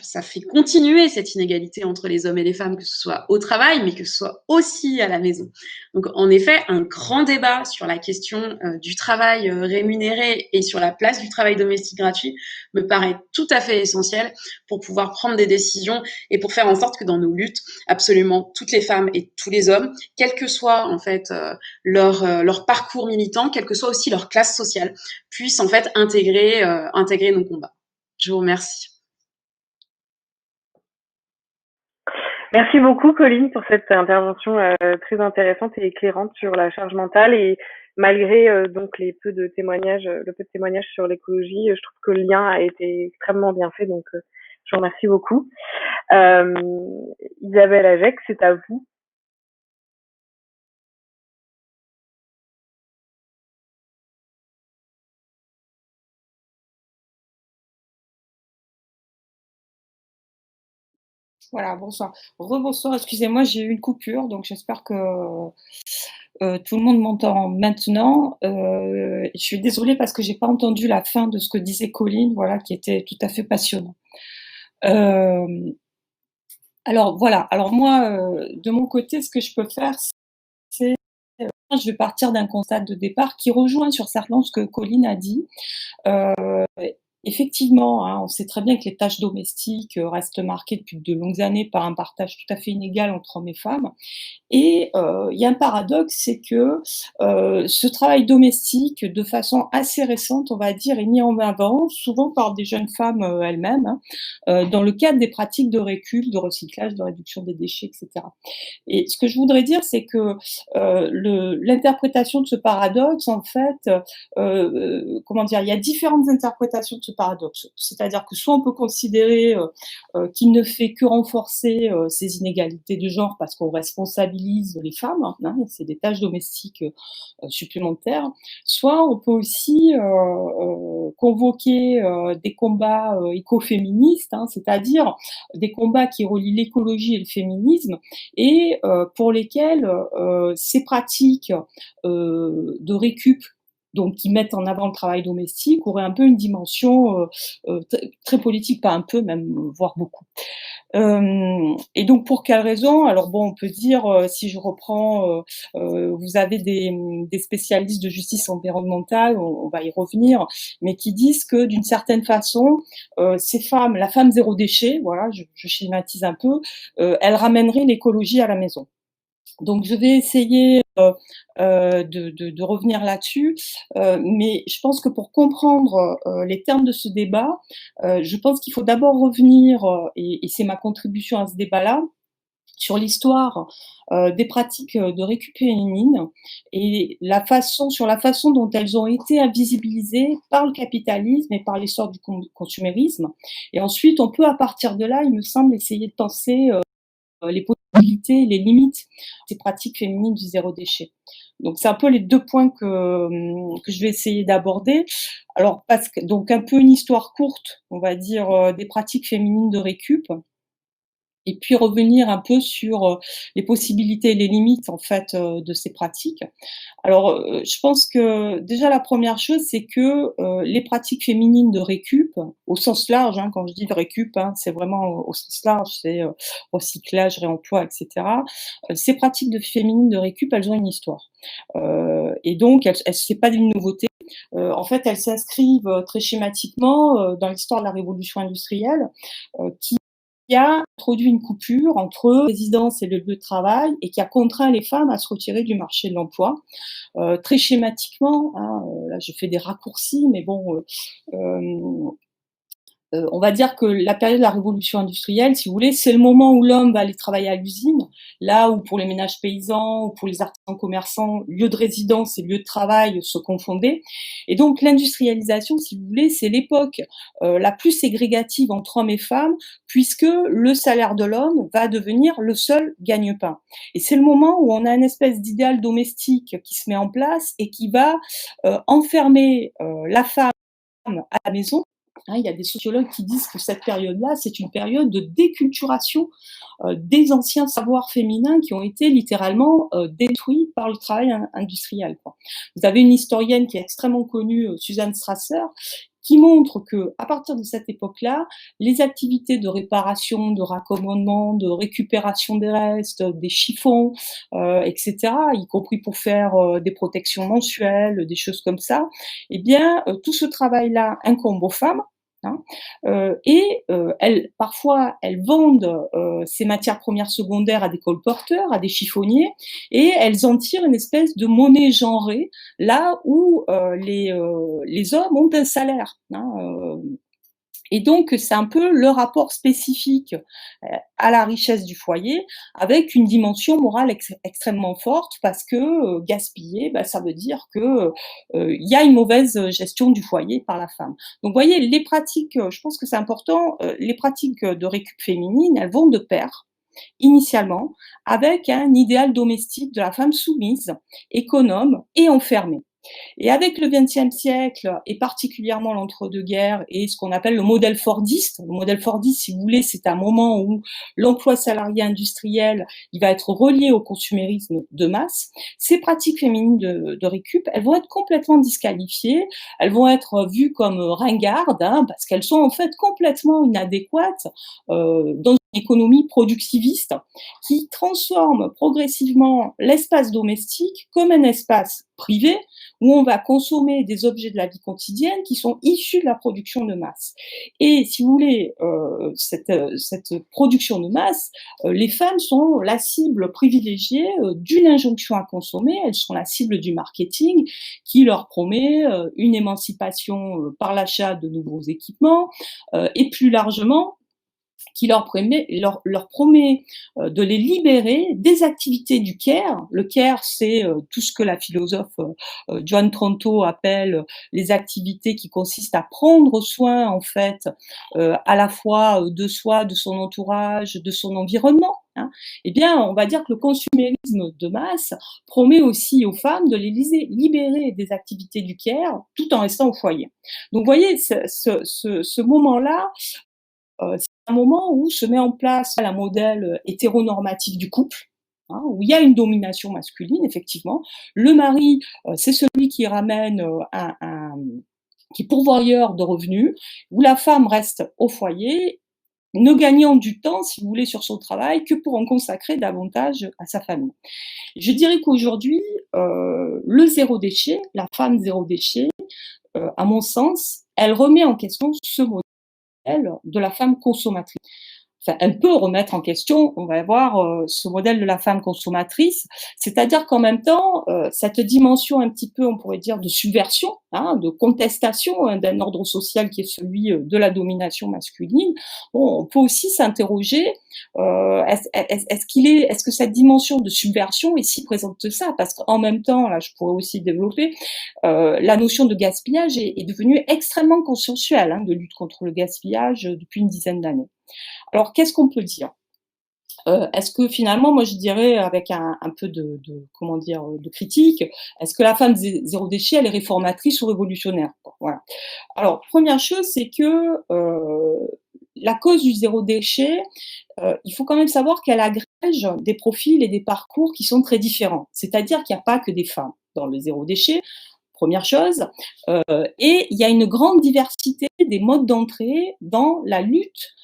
ça fait continuer cette inégalité entre les hommes et les femmes, que ce soit au travail, mais que ce soit aussi à la maison. Donc, en effet, un grand débat sur la question du travail rémunéré et sur la place du travail domestique gratuit me paraît tout à fait essentiel pour pouvoir prendre des décisions et pour faire en sorte que dans nos luttes, absolument toutes les femmes et tous les hommes, quel que soit en fait leur parcours militant, quelle que soit aussi leur classe sociale, puissent en fait intégrer nos combats. Je vous remercie. Merci beaucoup, Colline, pour cette intervention très intéressante et éclairante sur la charge mentale. Et malgré donc le peu de témoignages sur l'écologie, je trouve que le lien a été extrêmement bien fait. Donc, je vous remercie beaucoup. Isabelle Ajec, c'est à vous. Voilà, bonsoir. Rebonsoir, excusez-moi, j'ai eu une coupure, donc j'espère que tout le monde m'entend maintenant. Je suis désolée parce que j'ai pas entendu la fin de ce que disait Colline, voilà, qui était tout à fait passionnant. Alors voilà, alors moi, de mon côté, ce que je peux faire, c'est je vais partir d'un constat de départ qui rejoint sur certains ce que Colline a dit. Effectivement, hein, on sait très bien que les tâches domestiques restent marquées depuis de longues années par un partage tout à fait inégal entre hommes et femmes. Et il y a un paradoxe, c'est que ce travail domestique, de façon assez récente, on va dire, est mis en avant, souvent par des jeunes femmes elles-mêmes, hein, dans le cadre des pratiques de récup, de recyclage, de réduction des déchets, etc. Et ce que je voudrais dire, c'est que l'interprétation de ce paradoxe, en fait, comment dire, il y a différentes interprétations de ce paradoxe. C'est-à-dire que soit on peut considérer qu'il ne fait que renforcer ces inégalités de genre parce qu'on responsabilise les femmes, hein, c'est des tâches domestiques supplémentaires, soit on peut aussi convoquer des combats écoféministes, hein, c'est-à-dire des combats qui relient l'écologie et le féminisme et pour lesquels ces pratiques de récup, donc qui mettent en avant le travail domestique, auraient un peu une dimension très politique, pas un peu, même, voire beaucoup. Et donc pour quelles raisons? Alors bon, on peut dire, si je reprends, vous avez des spécialistes de justice environnementale, on va y revenir, mais qui disent que d'une certaine façon, ces femmes, la femme zéro déchet, voilà, je schématise un peu, elle ramènerait l'écologie à la maison. Donc je vais essayer de revenir là-dessus, mais je pense que pour comprendre les termes de ce débat, je pense qu'il faut d'abord revenir, et c'est ma contribution à ce débat-là, sur l'histoire des pratiques de récup féminine et sur la façon dont elles ont été invisibilisées par le capitalisme et par l'essor du consumérisme. Et ensuite, on peut à partir de là, il me semble, essayer de penser les possibilités, les limites des pratiques féminines du zéro déchet. Donc c'est un peu les 2 points que je vais essayer d'aborder. Alors donc un peu une histoire courte, on va dire, des pratiques féminines de récup. Et puis revenir un peu sur, les possibilités et les limites en fait, de ces pratiques. Alors, je pense que déjà la première chose, c'est que, les pratiques féminines de récup, au sens large, hein, quand je dis de récup, hein, c'est vraiment au sens large, c'est, recyclage, réemploi et cetera. Ces pratiques féminines de récup, elles ont une histoire. Et donc c'est pas une nouveauté. En fait, elles s'inscrivent, très schématiquement, dans l'histoire de la révolution industrielle, qui a introduit une coupure entre résidence et le lieu de travail et qui a contraint les femmes à se retirer du marché de l'emploi. Très schématiquement, hein, là je fais des raccourcis, mais bon, on va dire que la période de la révolution industrielle, si vous voulez, c'est le moment où l'homme va aller travailler à l'usine, là où pour les ménages paysans ou pour les artisans commerçants, lieu de résidence et lieu de travail se confondaient. Et donc l'industrialisation, si vous voulez, c'est l'époque la plus ségrégative entre hommes et femmes, puisque le salaire de l'homme va devenir le seul gagne-pain. Et c'est le moment où on a une espèce d'idéal domestique qui se met en place et qui va enfermer la femme à la maison. Hein, il y a des sociologues qui disent que cette période-là, c'est une période de déculturation des anciens savoirs féminins qui ont été littéralement détruits par le travail industriel, quoi. Vous avez une historienne qui est extrêmement connue, Suzanne Strasser, qui montre que à partir de cette époque-là, les activités de réparation, de raccommodement, de récupération des restes, des chiffons, etc., y compris pour faire des protections mensuelles, des choses comme ça, eh bien, tout ce travail-là incombe aux femmes. Hein, parfois, elles vendent ces matières premières secondaires à des colporteurs, à des chiffonniers, et elles en tirent une espèce de monnaie genrée, là où les hommes ont un salaire. Hein, et donc, c'est un peu le rapport spécifique à la richesse du foyer, avec une dimension morale extrêmement forte, parce que gaspiller, bah, ça veut dire que il y a une mauvaise gestion du foyer par la femme. Donc, vous voyez, les pratiques, je pense que c'est important, les pratiques de récup féminine, elles vont de pair, initialement, avec un idéal domestique de la femme soumise, économe et enfermée. Et avec le XXe siècle, et particulièrement l'entre-deux-guerres, et ce qu'on appelle le modèle fordiste, si vous voulez, c'est un moment où l'emploi salarié industriel, il va être relié au consumérisme de masse. Ces pratiques féminines de récup, elles vont être complètement disqualifiées, elles vont être vues comme ringardes, hein, parce qu'elles sont en fait complètement inadéquates dans une économie productiviste qui transforme progressivement l'espace domestique comme un espace privé où on va consommer des objets de la vie quotidienne qui sont issus de la production de masse. Et si vous voulez, cette production de masse, les femmes sont la cible privilégiée d'une injonction à consommer, elles sont la cible du marketing qui leur promet une émancipation par l'achat de nouveaux équipements et plus largement qui leur promet de les libérer des activités du care. Le care, c'est tout ce que la philosophe Joan Tronto appelle les activités qui consistent à prendre soin, en fait, à la fois de soi, de son entourage, de son environnement. Hein. Eh bien, on va dire que le consumérisme de masse promet aussi aux femmes de les libérer des activités du care tout en restant au foyer. Donc, vous voyez, ce moment-là, c'est un moment où se met en place un modèle hétéronormatif du couple, hein, où il y a une domination masculine, effectivement. Le mari, c'est celui qui ramène qui est pourvoyeur de revenus, où la femme reste au foyer, ne gagnant du temps, si vous voulez, sur son travail, que pour en consacrer davantage à sa famille. Je dirais qu'aujourd'hui, le zéro déchet, la femme zéro déchet, à mon sens, elle remet en question ce modèle de la femme consommatrice. Enfin, elle peut remettre en question, on va voir, ce modèle de la femme consommatrice, c'est-à-dire qu'en même temps, cette dimension un petit peu, on pourrait dire, de subversion, hein, de contestation hein, d'un ordre social qui est celui de la domination masculine, bon, on peut aussi s'interroger, est-ce que cette dimension de subversion est si présente que ça? Parce qu'en même temps, là, je pourrais aussi développer, la notion de gaspillage est devenue extrêmement consensuelle, hein, de lutte contre le gaspillage depuis une dizaine d'années. Alors, qu'est-ce qu'on peut dire? Est-ce que finalement, moi je dirais avec un peu comment dire, de critique, est-ce que la femme zéro déchet, elle est réformatrice ou révolutionnaire? Bon, voilà. Alors, première chose, c'est que, la cause du zéro déchet, il faut quand même savoir qu'elle agrège des profils et des parcours qui sont très différents. C'est-à-dire qu'il n'y a pas que des femmes dans le zéro déchet, première chose, et il y a une grande diversité des modes d'entrée dans la lutte,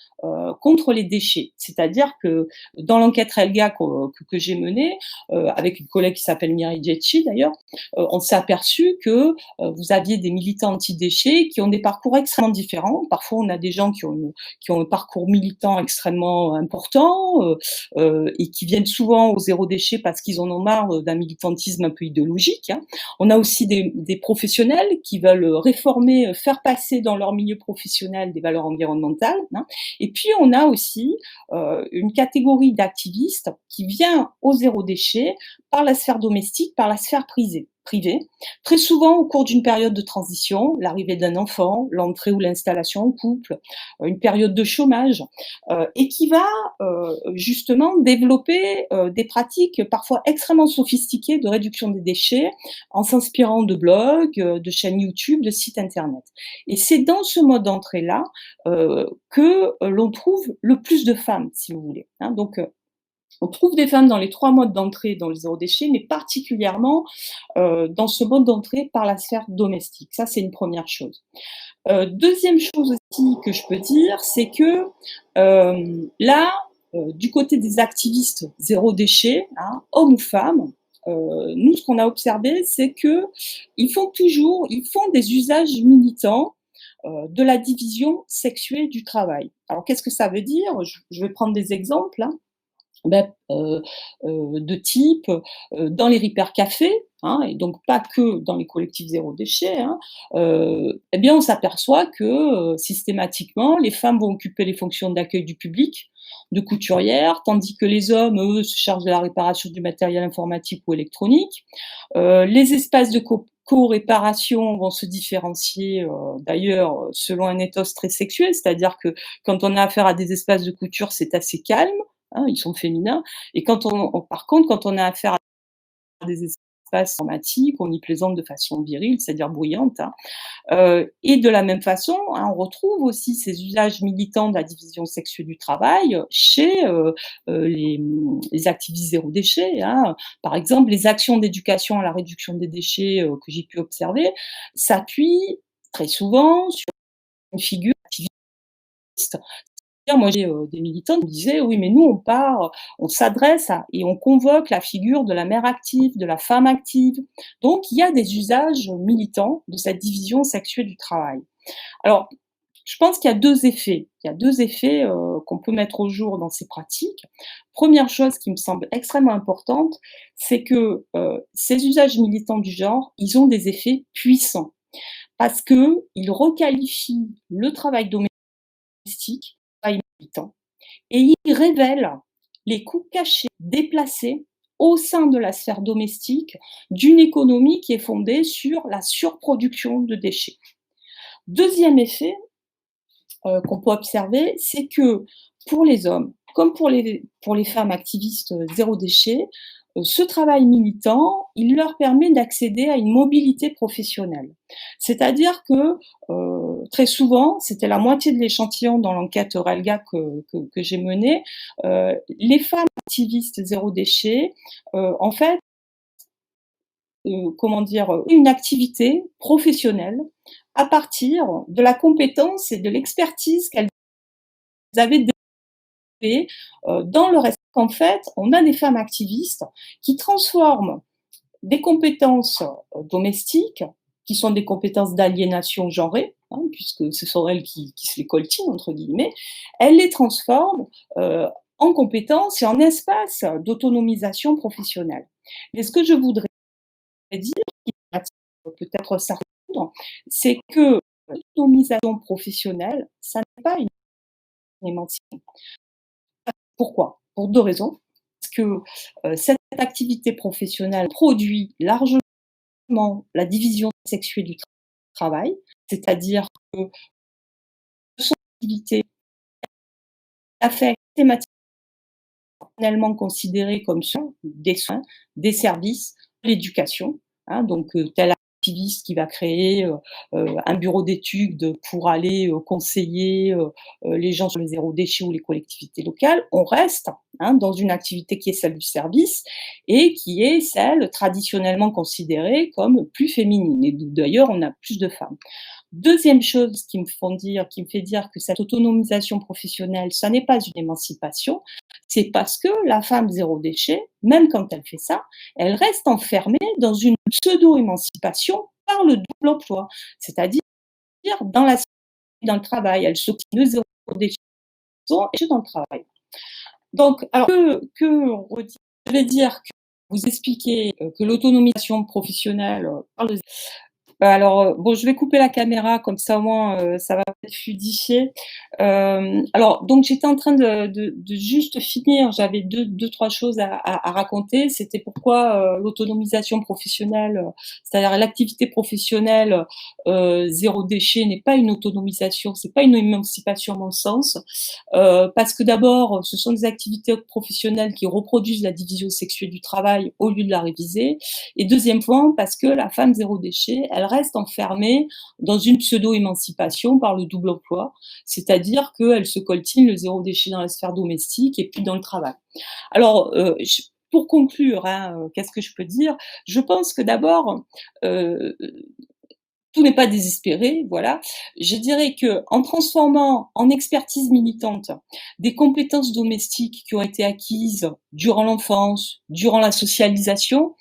contre les déchets. C'est-à-dire que dans l'enquête RELGA que j'ai menée, avec une collègue qui s'appelle Mireille Djetchi d'ailleurs, on s'est aperçu que, vous aviez des militants anti-déchets qui ont des parcours extrêmement différents. Parfois, on a des gens qui ont un parcours militant extrêmement important, et qui viennent souvent au zéro déchet parce qu'ils en ont marre, d'un militantisme un peu idéologique, hein. On a aussi des professionnels qui veulent réformer, faire passer dans leur milieu professionnel des valeurs environnementales, hein. Et puis on a aussi une catégorie d'activistes qui vient au zéro déchet par la sphère domestique, par la sphère privée, très souvent au cours d'une période de transition, l'arrivée d'un enfant, l'entrée ou l'installation en couple, une période de chômage, et qui va justement développer des pratiques parfois extrêmement sophistiquées de réduction des déchets en s'inspirant de blogs, de chaînes YouTube, de sites internet. Et c'est dans ce mode d'entrée-là que l'on trouve le plus de femmes, si vous voulez, hein. Donc, on trouve des femmes dans les 3 modes d'entrée dans le zéro déchet, mais particulièrement dans ce mode d'entrée par la sphère domestique. Ça, c'est une première chose. Deuxième chose aussi que je peux dire, c'est que là, du côté des activistes zéro déchet, hein, hommes ou femmes, nous, ce qu'on a observé, c'est que ils font des usages militants de la division sexuée du travail. Alors, qu'est-ce que ça veut dire? Je vais prendre des exemples, hein. Ben, de type, dans les Repair Cafés, hein, et donc pas que dans les collectifs zéro déchet, hein, eh bien, on s'aperçoit que, systématiquement, les femmes vont occuper les fonctions d'accueil du public, de couturières, tandis que les hommes, eux, se chargent de la réparation du matériel informatique ou électronique. Les espaces de co-réparation vont se différencier, d'ailleurs, selon un ethos très sexuel, c'est-à-dire que quand on a affaire à des espaces de couture, c'est assez calme, hein, ils sont féminins. Et par contre, quand on a affaire à des espaces informatiques, on y plaisante de façon virile, c'est-à-dire bruyante, hein. Et de la même façon, hein, on retrouve aussi ces usages militants de la division sexuelle du travail chez les activistes zéro déchet, hein. Par exemple, les actions d'éducation à la réduction des déchets que j'ai pu observer s'appuient très souvent sur une figure activiste. Moi, j'ai des militants qui me disaient: «Oui, mais nous, on s'adresse à et on convoque la figure de la mère active, de la femme active». Donc il y a des usages militants de cette division sexuée du travail. Alors, je pense qu'il y a 2 effets. Il y a 2 effets, qu'on peut mettre au jour dans ces pratiques. Première chose qui me semble extrêmement importante, c'est que, ces usages militants du genre, ils ont des effets puissants parce qu'ils requalifient le travail domestique, travail militant, et ils révèlent les coûts cachés, déplacés au sein de la sphère domestique d'une économie qui est fondée sur la surproduction de déchets. Deuxième effet qu'on peut observer, c'est que pour les hommes, comme pour les femmes activistes zéro déchet, ce travail militant, il leur permet d'accéder à une mobilité professionnelle. C'est-à-dire que très souvent, c'était la moitié de l'échantillon dans l'enquête RELGA que j'ai menée, les femmes activistes zéro déchet, en fait, comment dire, une activité professionnelle à partir de la compétence et de l'expertise qu'elles avaient développée dans le reste. En fait, on a des femmes activistes qui transforment des compétences domestiques, qui sont des compétences d'aliénation genrée, hein, puisque ce sont elles qui se les coltinent, entre guillemets, elles les transforment en compétences et en espaces d'autonomisation professionnelle. Mais ce que je voudrais dire, qui va peut-être s'arrêter, c'est que l'autonomisation professionnelle, ça n'est pas une émancipation. Pourquoi? Pour 2 raisons. Parce que cette activité professionnelle produit largement la division sexuée du travail, c'est-à-dire que son activité affecte thématiquement traditionnellement considérés comme des soins, des services, l'éducation, hein, donc tel activiste qui va créer un bureau d'études pour aller conseiller les gens sur le zéro déchet ou les collectivités locales, on reste dans une activité qui est celle du service et qui est celle traditionnellement considérée comme plus féminine. Et d'ailleurs, on a plus de femmes. Deuxième chose qui me fait dire que cette autonomisation professionnelle, ça n'est pas une émancipation, c'est parce que la femme zéro déchet, même quand elle fait ça, elle reste enfermée dans une pseudo-émancipation par le double emploi, c'est-à-dire dans le travail. Elle s'occupe de zéro déchet et dans le travail. Donc, alors je vais dire que vous expliquez que l'autonomisation professionnelle par le alors, bon, je vais couper la caméra, comme ça au moins ça va être fluidifié. Alors, donc j'étais en train de juste finir, j'avais deux, trois choses à raconter. C'était pourquoi l'autonomisation professionnelle, c'est-à-dire l'activité professionnelle zéro déchet n'est pas une autonomisation, c'est pas une émancipation à mon sens, parce que d'abord, ce sont des activités professionnelles qui reproduisent la division sexuelle du travail au lieu de la réviser. Et deuxièmement, parce que la femme zéro déchet, elle reste enfermée dans une pseudo-émancipation par le double emploi, c'est-à-dire qu'elle se coltine le zéro déchet dans la sphère domestique et puis dans le travail. Alors, pour conclure, qu'est-ce que je peux dire? Je pense que d'abord, tout n'est pas désespéré, voilà. Je dirais que en transformant en expertise militante des compétences domestiques qui ont été acquises durant l'enfance, durant la socialisation,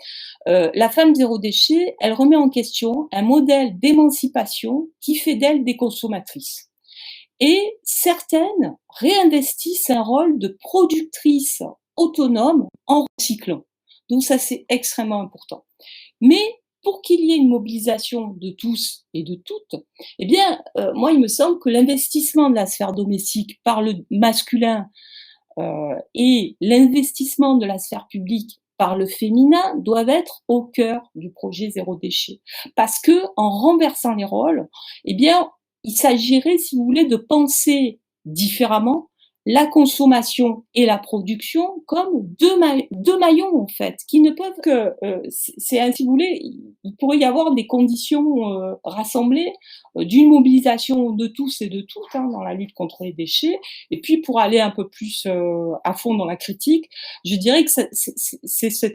la femme zéro déchet, elle remet en question un modèle d'émancipation qui fait d'elle des consommatrices. Et certaines réinvestissent un rôle de productrice autonome en recyclant. Donc ça, c'est extrêmement important. Mais pour qu'il y ait une mobilisation de tous et de toutes, eh bien, moi, il me semble que l'investissement de la sphère domestique par le masculin et l'investissement de la sphère publique par le féminin doivent être au cœur du projet zéro déchet. Parce que en renversant les rôles, eh bien, il s'agirait, si vous voulez, de penser différemment la consommation et la production comme deux maillons, en fait, qui ne peuvent que, si vous voulez, il pourrait y avoir des conditions rassemblées d'une mobilisation de tous et de toutes dans la lutte contre les déchets. Et puis, pour aller un peu plus à fond dans la critique, je dirais que c'est ce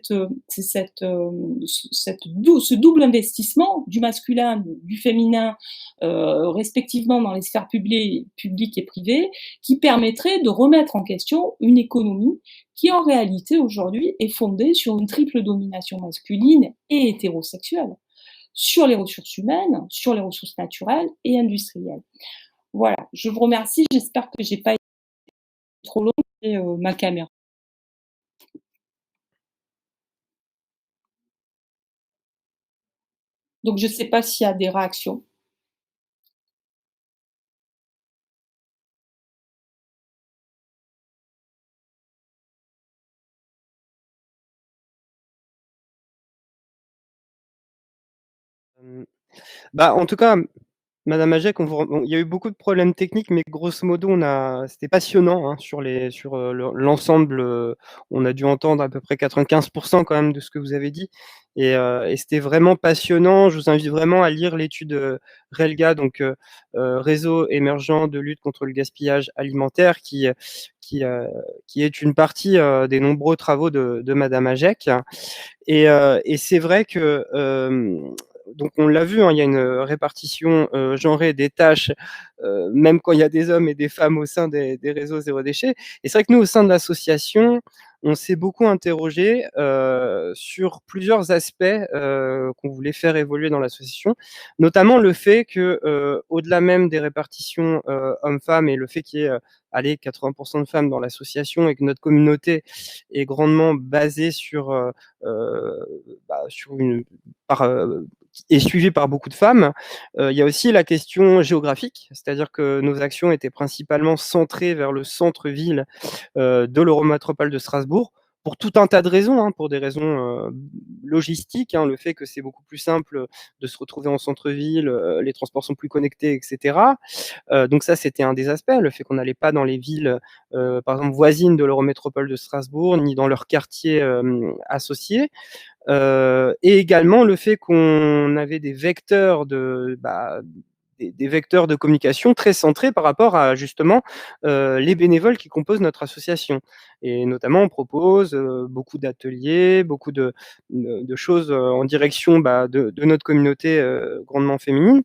double investissement du masculin, du féminin, respectivement dans les sphères publiques et privées, qui permettrait de remettre en question une économie qui, en réalité, aujourd'hui, est fondée sur une triple domination masculine et hétérosexuelle, sur les ressources humaines, sur les ressources naturelles et industrielles. Voilà, je vous remercie, j'espère que j'ai pas été trop long et ma caméra. Donc je sais pas s'il y a des réactions. Bah, en tout cas, Madame Hajek, il y a eu beaucoup de problèmes techniques, mais grosso modo, c'était passionnant sur l'ensemble. On a dû entendre à peu près 95% quand même de ce que vous avez dit, et c'était vraiment passionnant. Je vous invite vraiment à lire l'étude RELGA, donc Réseau émergent de lutte contre le gaspillage alimentaire, qui est une partie des nombreux travaux de Madame Hajek. Et c'est vrai que donc on l'a vu, il y a une répartition genrée des tâches, même quand il y a des hommes et des femmes au sein des réseaux zéro déchet. Et c'est vrai que nous, au sein de l'association, on s'est beaucoup interrogé sur plusieurs aspects qu'on voulait faire évoluer dans l'association, notamment le fait que, au-delà même des répartitions hommes-femmes et le fait qu'il y ait 80% de femmes dans l'association et que notre communauté est grandement basée est suivie par beaucoup de femmes. Il y a aussi la question géographique, c'est-à-dire que nos actions étaient principalement centrées vers le centre-ville de l'Eurométropole de Strasbourg. pour tout un tas de raisons, hein, pour des raisons logistiques, hein, le fait que c'est beaucoup plus simple de se retrouver en centre-ville, les transports sont plus connectés, etc. Donc ça, c'était un des aspects, le fait qu'on n'allait pas dans les villes, par exemple voisines de l'Eurométropole de Strasbourg, ni dans leurs quartiers associés. Et également le fait qu'on avait des vecteurs des vecteurs de communication très centrés par rapport à justement les bénévoles qui composent notre association. Et notamment, on propose beaucoup d'ateliers, beaucoup de choses en direction de notre communauté grandement féminine.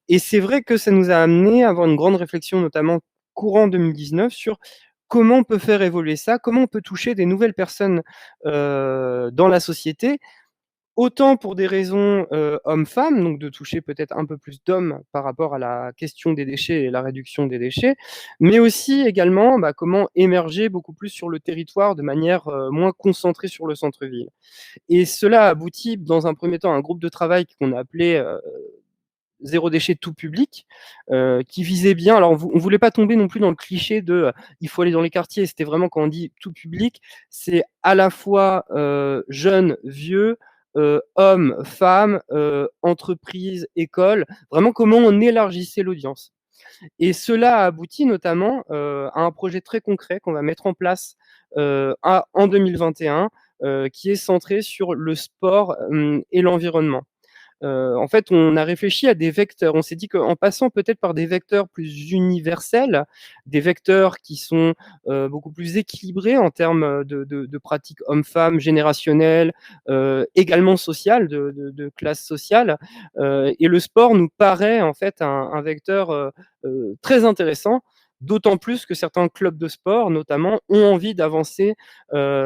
Et c'est vrai que ça nous a amené à avoir une grande réflexion, notamment courant 2019, sur comment on peut faire évoluer ça, comment on peut toucher des nouvelles personnes dans la société, autant pour des raisons hommes-femmes, donc de toucher peut-être un peu plus d'hommes par rapport à la question des déchets et la réduction des déchets, mais aussi également comment émerger beaucoup plus sur le territoire de manière moins concentrée sur le centre-ville. Et cela aboutit dans un premier temps à un groupe de travail qu'on a appelé zéro déchet tout public, qui visait bien. Alors on voulait pas tomber non plus dans le cliché de il faut aller dans les quartiers. C'était vraiment, quand on dit tout public, c'est à la fois jeunes, vieux, hommes, femmes, entreprises, écoles. Vraiment comment on élargissait l'audience. Et cela a abouti notamment à un projet très concret qu'on va mettre en place en 2021, qui est centré sur le sport et l'environnement. En fait, on a réfléchi à des vecteurs. On s'est dit qu'en passant peut-être par des vecteurs plus universels, des vecteurs qui sont beaucoup plus équilibrés en termes de pratiques hommes-femmes, générationnelles, également sociales, de classe sociale. Et le sport nous paraît en fait un vecteur très intéressant. D'autant plus que certains clubs de sport, notamment, ont envie d'avancer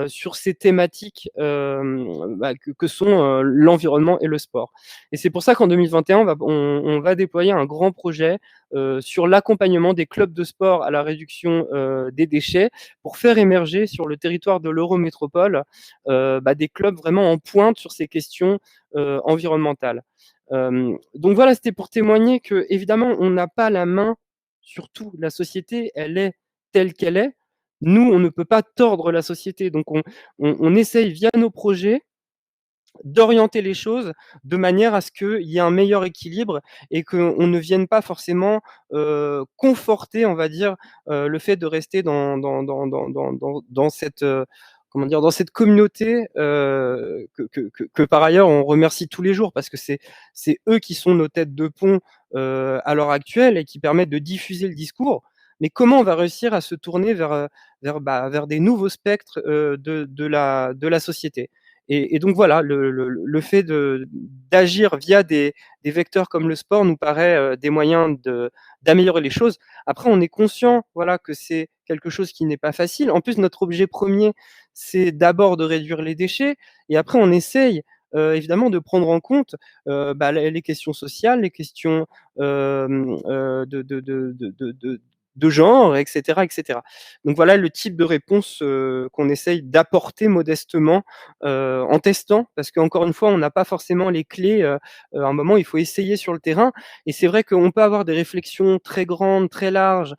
sur ces thématiques que sont l'environnement et le sport. Et c'est pour ça qu'en 2021, on va déployer un grand projet sur l'accompagnement des clubs de sport à la réduction des déchets, pour faire émerger sur le territoire de l'Eurométropole des clubs vraiment en pointe sur ces questions environnementales. Donc voilà, c'était pour témoigner que, évidemment, on n'a pas la main sur tout. La société, elle est telle qu'elle est. Nous, on ne peut pas tordre la société. Donc on essaye via nos projets d'orienter les choses de manière à ce qu'il y ait un meilleur équilibre et qu'on ne vienne pas forcément conforter, on va dire, le fait de rester dans cette comment dire, dans cette communauté que par ailleurs on remercie tous les jours, parce que c'est eux qui sont nos têtes de pont à l'heure actuelle et qui permettent de diffuser le discours. Mais comment on va réussir à se tourner vers des nouveaux spectres de la société? Et donc voilà, le fait d'agir via des vecteurs comme le sport nous paraît des moyens d'améliorer les choses. Après, on est conscient, voilà, que c'est quelque chose qui n'est pas facile. En plus, notre objet premier, c'est d'abord de réduire les déchets, et après on essaye évidemment de prendre en compte les questions sociales, les questions de genre, etc., etc. Donc voilà le type de réponse qu'on essaye d'apporter modestement en testant, parce qu'encore une fois, on n'a pas forcément les clés. À un moment, il faut essayer sur le terrain. Et c'est vrai qu'on peut avoir des réflexions très grandes, très larges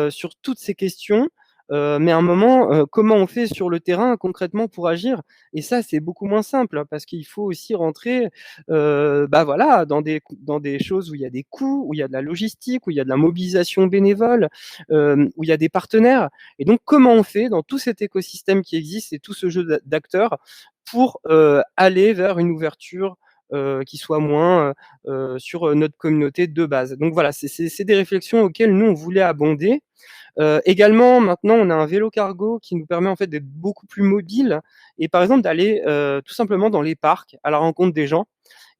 sur toutes ces questions. Mais à un moment, comment on fait sur le terrain concrètement pour agir? Et ça, c'est beaucoup moins simple, hein, parce qu'il faut aussi rentrer voilà, dans des choses où il y a des coûts, où il y a de la logistique, où il y a de la mobilisation bénévole, où il y a des partenaires. Et donc, comment on fait dans tout cet écosystème qui existe et tout ce jeu d'acteurs pour aller vers une ouverture qui soit moins sur notre communauté de base? Donc voilà, c'est des réflexions auxquelles nous, on voulait abonder. Également, maintenant, on a un vélo cargo qui nous permet en fait d'être beaucoup plus mobile et par exemple d'aller tout simplement dans les parcs à la rencontre des gens.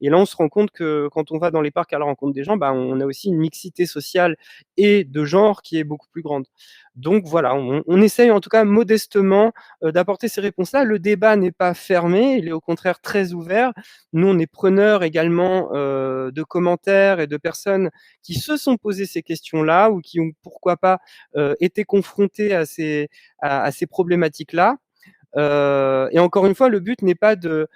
Et là, on se rend compte que quand on va dans les parcs à la rencontre des gens, on a aussi une mixité sociale et de genre qui est beaucoup plus grande. Donc voilà, on essaye en tout cas modestement d'apporter ces réponses-là. Le débat n'est pas fermé, il est au contraire très ouvert. Nous, on est preneurs également de commentaires et de personnes qui se sont posées ces questions-là ou qui ont, pourquoi pas, été confrontées à ces problématiques-là. Et encore une fois, le but n'est pas de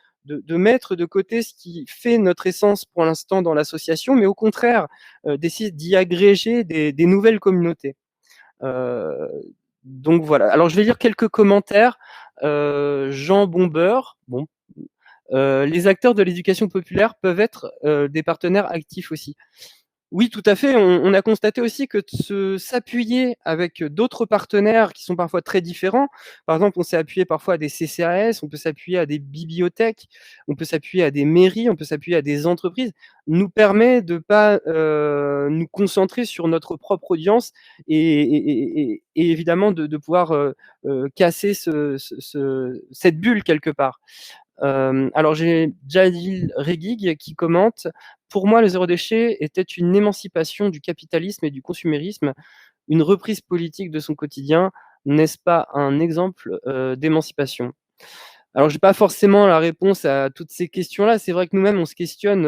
mettre de côté ce qui fait notre essence pour l'instant dans l'association, mais au contraire, d'essayer d'y agréger des nouvelles communautés. Donc voilà. Alors je vais lire quelques commentaires. Jean Bombeur, bon, les acteurs de l'éducation populaire peuvent être des partenaires actifs aussi. Oui, tout à fait. On a constaté aussi que s'appuyer avec d'autres partenaires qui sont parfois très différents. Par exemple, on s'est appuyé parfois à des CCAS, on peut s'appuyer à des bibliothèques, on peut s'appuyer à des mairies, on peut s'appuyer à des entreprises, nous permet de pas nous concentrer sur notre propre audience et évidemment de pouvoir casser cette bulle quelque part. Alors j'ai Jadil Regig qui commente: «Pour moi, le zéro déchet était une émancipation du capitalisme et du consumérisme, une reprise politique de son quotidien. N'est-ce pas un exemple, d'émancipation?» Alors j'ai pas forcément la réponse à toutes ces questions-là. C'est vrai que nous-mêmes, on se questionne,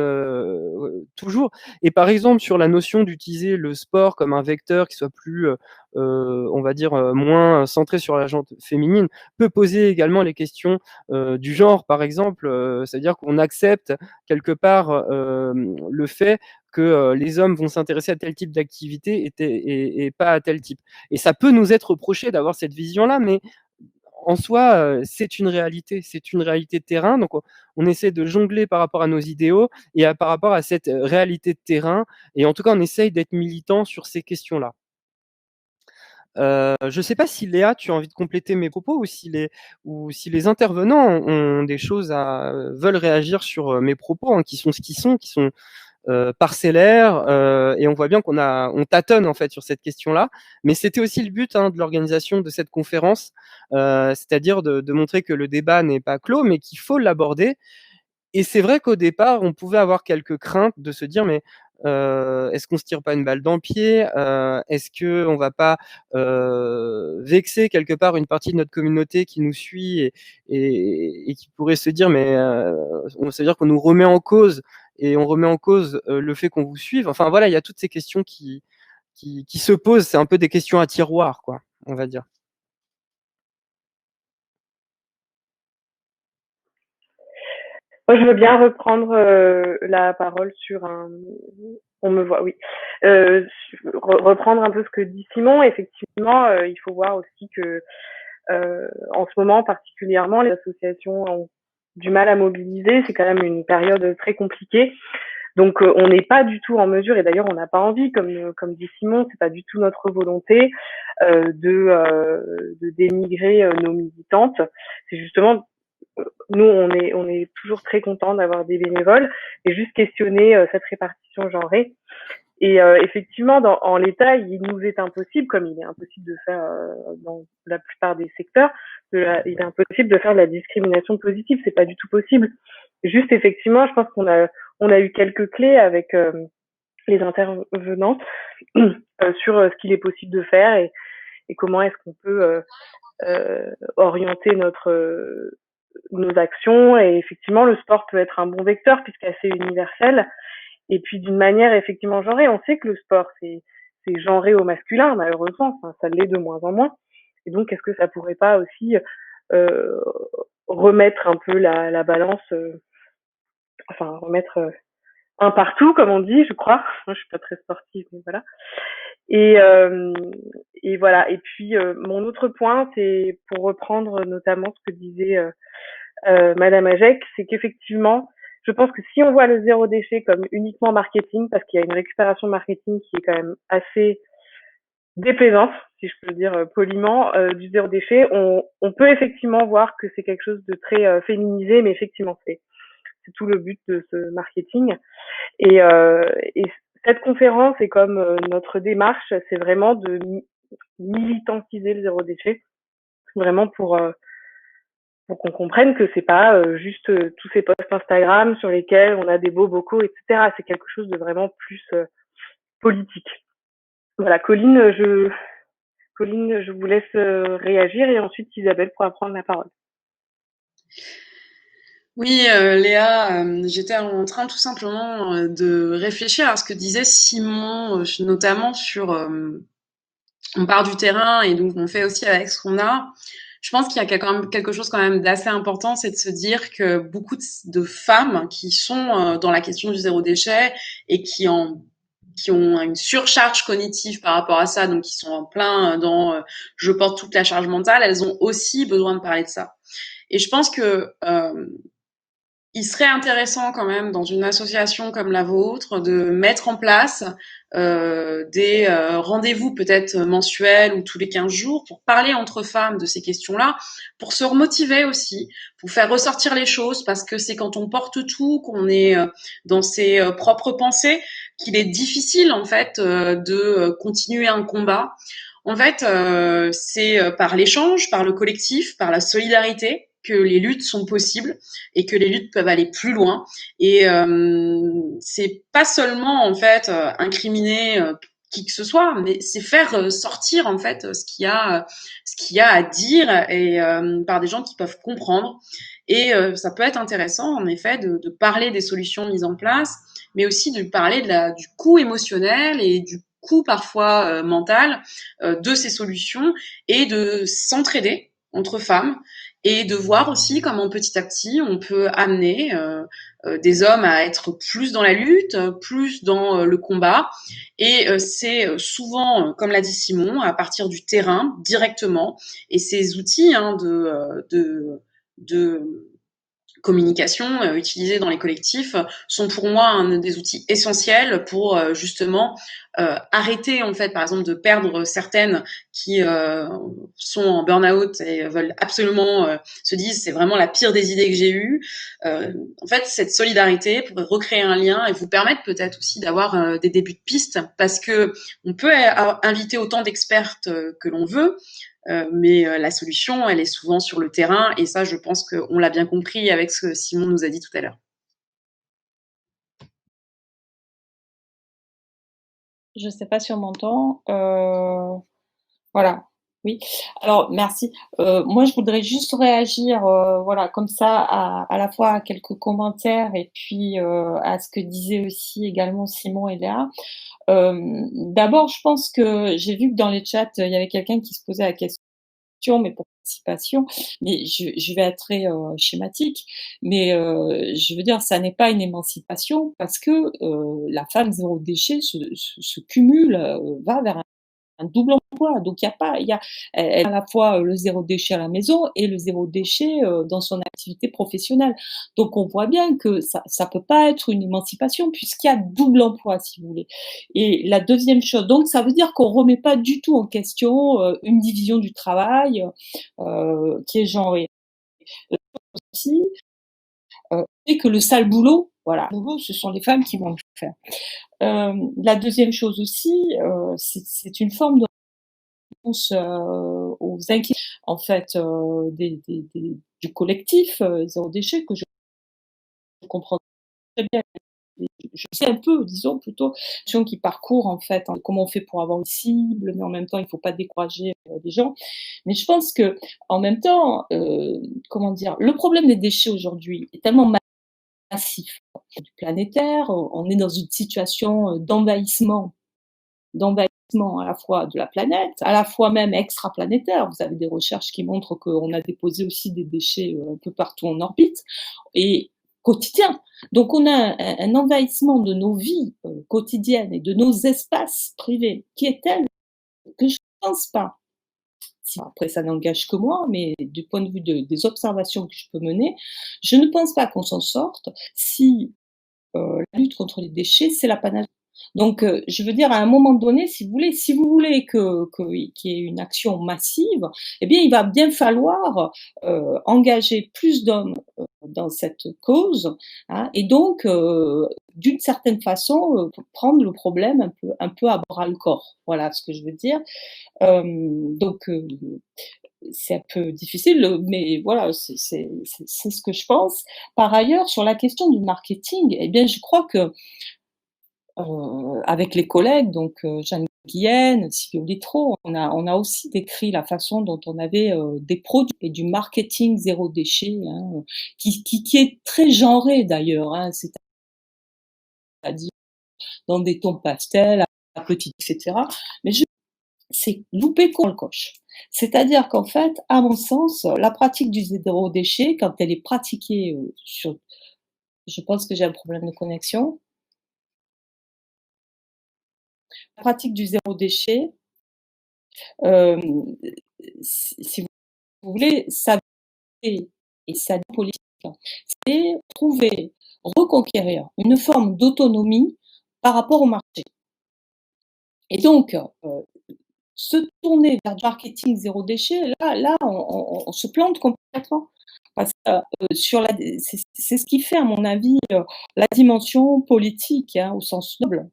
toujours et par exemple sur la notion d'utiliser le sport comme un vecteur qui soit plus, on va dire, moins centré sur la gente féminine, peut poser également les questions, du genre par exemple, c'est-à-dire qu'on accepte quelque part, le fait que, les hommes vont s'intéresser à tel type d'activité et pas à tel type et ça peut nous être reproché d'avoir cette vision-là, mais en soi, c'est une réalité de terrain. Donc on essaie de jongler par rapport à nos idéaux et par rapport à cette réalité de terrain et en tout cas, on essaye d'être militant sur ces questions-là. Je ne sais pas si Léa, tu as envie de compléter mes propos ou si les intervenants ont des choses veulent réagir sur, mes propos, hein, qui sont ce qui sont parcellaire et on voit bien on tâtonne en fait sur cette question-là. Mais c'était aussi le but de l'organisation de cette conférence, c'est-à-dire de montrer que le débat n'est pas clos, mais qu'il faut l'aborder. Et c'est vrai qu'au départ, on pouvait avoir quelques craintes de se dire mais est-ce qu'on se tire pas une balle dans le pied? Est-ce que on va pas vexer quelque part une partie de notre communauté qui nous suit et qui pourrait se dire mais ça veut dire qu'on nous remet en cause et on remet en cause le fait qu'on vous suive. Enfin voilà, il y a toutes ces questions qui se posent. C'est un peu des questions à tiroir, quoi, on va dire. Moi, je veux bien reprendre la parole sur un. On me voit, oui. Reprendre un peu ce que dit Simon. Effectivement, il faut voir aussi que en ce moment, particulièrement, les associations ont du mal à mobiliser. C'est quand même une période très compliquée. Donc, on n'est pas du tout en mesure, et d'ailleurs, on n'a pas envie, comme dit Simon, c'est pas du tout notre volonté de dénigrer nos militantes. C'est justement nous, on est toujours très contents d'avoir des bénévoles et juste questionner cette répartition genrée. Et effectivement, en l'état, il nous est impossible, comme il est impossible de faire dans la plupart des secteurs, il est impossible de faire de la discrimination positive. C'est pas du tout possible. Juste, effectivement, je pense on a eu quelques clés avec les intervenantes sur ce qu'il est possible de faire et comment est-ce qu'on peut orienter nos actions. Et effectivement, le sport peut être un bon vecteur puisqu'il est assez universel. Et puis d'une manière effectivement genrée, on sait que le sport c'est genré au masculin malheureusement, enfin, ça l'est de moins en moins. Et donc est-ce que ça pourrait pas aussi euh, remettre un peu la balance, enfin remettre un partout comme on dit, je crois. Moi je suis pas très sportive mais voilà. Et et voilà. Et puis mon autre point, c'est pour reprendre notamment ce que disait Madame Ajek, c'est qu'effectivement, je pense que si on voit le zéro déchet comme uniquement marketing, parce qu'il y a une récupération marketing qui est quand même assez déplaisante, si je peux le dire poliment, du zéro déchet, on peut effectivement voir que c'est quelque chose de très féminisé, mais effectivement c'est tout le but de ce marketing. Et cette conférence est comme notre démarche, c'est vraiment de militantiser le zéro déchet, vraiment pour qu'on comprenne que c'est pas juste tous ces posts Instagram sur lesquels on a des beaux bocaux, etc. C'est quelque chose de vraiment plus politique. Voilà, Colline, je vous laisse réagir et ensuite Isabelle pourra prendre la parole. Oui, Léa, j'étais en train tout simplement de réfléchir à ce que disait Simon, notamment sur on part du terrain et donc on fait aussi avec ce qu'on a. Je pense qu'il y a quand même quelque chose quand même d'assez important, c'est de se dire que beaucoup de femmes qui sont dans la question du zéro déchet et qui ont une surcharge cognitive par rapport à ça, donc qui sont en plein dans je porte toute la charge mentale, elles ont aussi besoin de parler de ça. Et je pense que il serait intéressant quand même dans une association comme la vôtre de mettre en place des rendez-vous peut-être mensuels ou tous les 15 jours pour parler entre femmes de ces questions-là, pour se remotiver aussi, pour faire ressortir les choses, parce que c'est quand on porte tout, qu'on est dans ses propres pensées, qu'il est difficile en fait de continuer un combat. En fait, c'est par l'échange, par le collectif, par la solidarité que les luttes sont possibles et que les luttes peuvent aller plus loin. Et c'est pas seulement en fait incriminer qui que ce soit, mais c'est faire sortir en fait ce qu'il y a à dire et par des gens qui peuvent comprendre. Et ça peut être intéressant en effet de parler des solutions mises en place, mais aussi de parler du coût émotionnel et du coût parfois mental de ces solutions et de s'entraider entre femmes et de voir aussi comment petit à petit on peut amener des hommes à être plus dans la lutte, plus dans le combat. Et c'est souvent, comme l'a dit Simon, à partir du terrain directement. Et ces outils de communication utilisés dans les collectifs sont pour moi un des outils essentiels pour justement arrêter en fait par exemple de perdre certaines qui sont en burn-out et veulent absolument se disent c'est vraiment la pire des idées que j'ai eues. En fait cette solidarité pourrait recréer un lien et vous permettre peut-être aussi d'avoir des débuts de piste parce que on peut inviter autant d'expertes que l'on veut. Mais la solution, elle est souvent sur le terrain, et ça, je pense qu'on l'a bien compris avec ce que Simon nous a dit tout à l'heure. Je ne sais pas si on m'entend. Voilà. Oui. Alors, merci. Moi, je voudrais juste réagir, voilà, comme ça, à la fois à quelques commentaires et puis à ce que disaient aussi également Simon et Léa. D'abord, je pense que j'ai vu que dans les chats, il y avait quelqu'un qui se posait la question, mais pour participation, mais je vais être très schématique, mais je veux dire, ça n'est pas une émancipation parce que la femme zéro déchet se cumule, va vers un double emploi. Donc il y a elle a à la fois le zéro déchet à la maison et le zéro déchet dans son activité professionnelle. Donc on voit bien que ça peut pas être une émancipation puisqu'il y a double emploi, si vous voulez. Et la deuxième chose, donc ça veut dire qu'on remet pas du tout en question une division du travail qui est genrée. Aussi, et que le sale boulot, voilà, le boulot, ce sont les femmes qui vont le faire. La deuxième chose aussi, c'est une forme de réponse aux inquiétudes en fait du collectif zéro déchet que je comprends très bien. Je sais un peu, disons plutôt, qui parcourt en fait comment on fait pour avoir une cible, mais en même temps il ne faut pas décourager les gens. Mais je pense que en même temps, comment dire, le problème des déchets aujourd'hui est tellement massif, du planétaire. On est dans une situation d'envahissement à la fois de la planète, à la fois même extraplanétaire. Vous avez des recherches qui montrent qu'on a déposé aussi des déchets un peu partout en orbite et quotidien. Donc on a un envahissement de nos vies quotidiennes et de nos espaces privés qui est tel que je ne pense pas. Après, ça n'engage que moi, mais du point de vue des observations que je peux mener, je ne pense pas qu'on s'en sorte si la lutte contre les déchets, c'est l'apanage. Donc, je veux dire, à un moment donné, si vous voulez qu'il y ait une action massive, eh bien, il va bien falloir engager plus d'hommes dans cette cause, hein, et donc, d'une certaine façon, prendre le problème un peu à bras le corps. Voilà ce que je veux dire. Donc, c'est un peu difficile, mais voilà, c'est ce que je pense. Par ailleurs, sur la question du marketing, eh bien, je crois que avec les collègues, donc Jeanne Guillen, Silvio Littrò, on a aussi décrit la façon dont on avait des produits et du marketing zéro déchet, hein, qui est très genré d'ailleurs, hein, c'est-à-dire dans des tons pastels, à petite, etc. Mais c'est louper qu'on le coche. C'est-à-dire qu'en fait, à mon sens, la pratique du zéro déchet, quand elle est pratiquée sur, je pense que j'ai un problème de connexion. La pratique du zéro déchet, si vous voulez, ça fait et sa politique, c'est trouver, reconquérir une forme d'autonomie par rapport au marché. Et donc, se tourner vers du marketing zéro déchet, là, on se plante complètement. Parce que, sur la c'est ce qui fait à mon avis, la dimension politique, hein, au sens noble.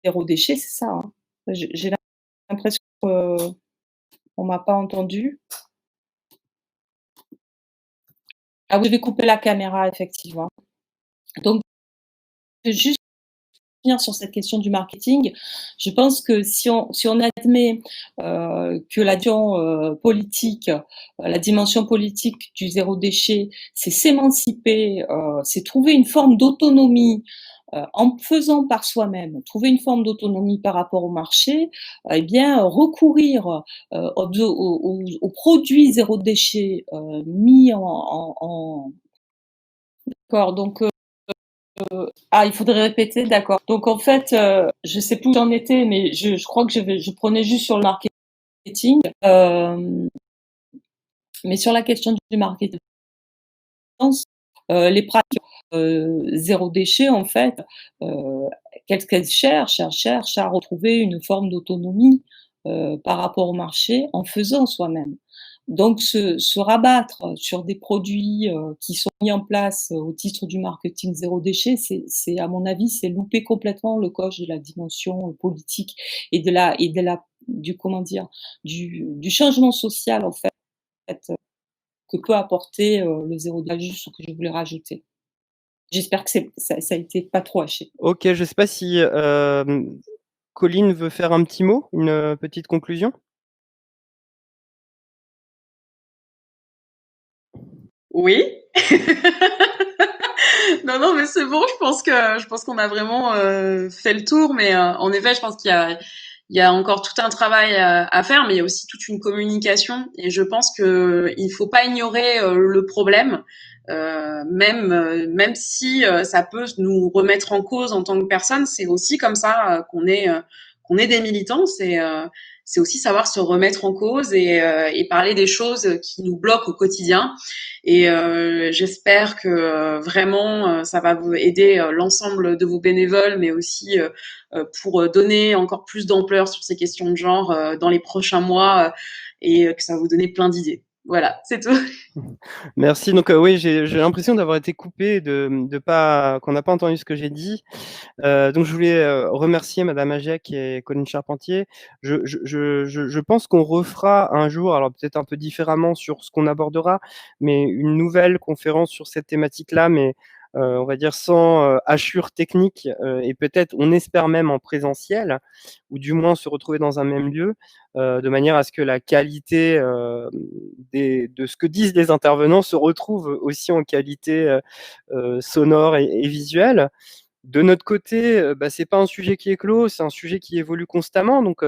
Zéro déchet, c'est ça, hein. J'ai l'impression qu'on m'a pas entendue. Ah oui, je vais couper la caméra effectivement. Donc juste revenir sur cette question du marketing, je pense que si on admet, que politique, la dimension politique du zéro déchet, c'est s'émanciper, c'est trouver une forme d'autonomie, en faisant par soi-même, trouver une forme d'autonomie par rapport au marché, eh bien, recourir, aux produits zéro déchet, mis en d'accord, donc il faudrait répéter, d'accord. Donc en fait, je sais plus où j'en étais, mais je crois que je prenais juste sur le marketing. Mais sur la question du marketing, les pratiques zéro déchet, en fait, qu'est-ce qu'elles cherchent? Elles cherchent à retrouver une forme d'autonomie par rapport au marché en faisant soi-même. Donc se rabattre sur des produits qui sont mis en place au titre du marketing zéro déchet, c'est à mon avis, c'est louper complètement le coche de la dimension politique et du comment dire, du changement social en fait que peut apporter le zéro déchet, juste ce que je voulais rajouter. J'espère que ça a été pas trop haché. OK, je sais pas si, Colline veut faire un petit mot, une, petite conclusion? Oui. Non, non, mais c'est bon. Je pense qu'on a vraiment fait le tour. Mais en effet, je pense il y a encore tout un travail à faire, mais il y a aussi toute une communication. Et je pense que il faut pas ignorer le problème, même si ça peut nous remettre en cause en tant que personne. C'est aussi comme ça qu'on est des militants. C'est aussi savoir se remettre en cause et parler des choses qui nous bloquent au quotidien. Et j'espère que vraiment ça va vous aider l'ensemble de vos bénévoles, mais aussi pour donner encore plus d'ampleur sur ces questions de genre dans les prochains mois et que ça va vous donner plein d'idées. Voilà, c'est tout. Merci, donc oui, j'ai l'impression d'avoir été coupé, de pas qu'on n'a pas entendu ce que j'ai dit. Donc je voulais, remercier madame Agiac et Colline Charpentier. Je pense qu'on refera un jour, alors peut-être un peu différemment sur ce qu'on abordera, mais une nouvelle conférence sur cette thématique-là, mais on va dire sans, hachure technique, et peut-être, on espère même en présentiel ou du moins se retrouver dans un même lieu, de manière à ce que la qualité, de ce que disent les intervenants se retrouve aussi en qualité, sonore et visuelle. De notre côté, c'est pas un sujet qui est clos, c'est un sujet qui évolue constamment. Donc,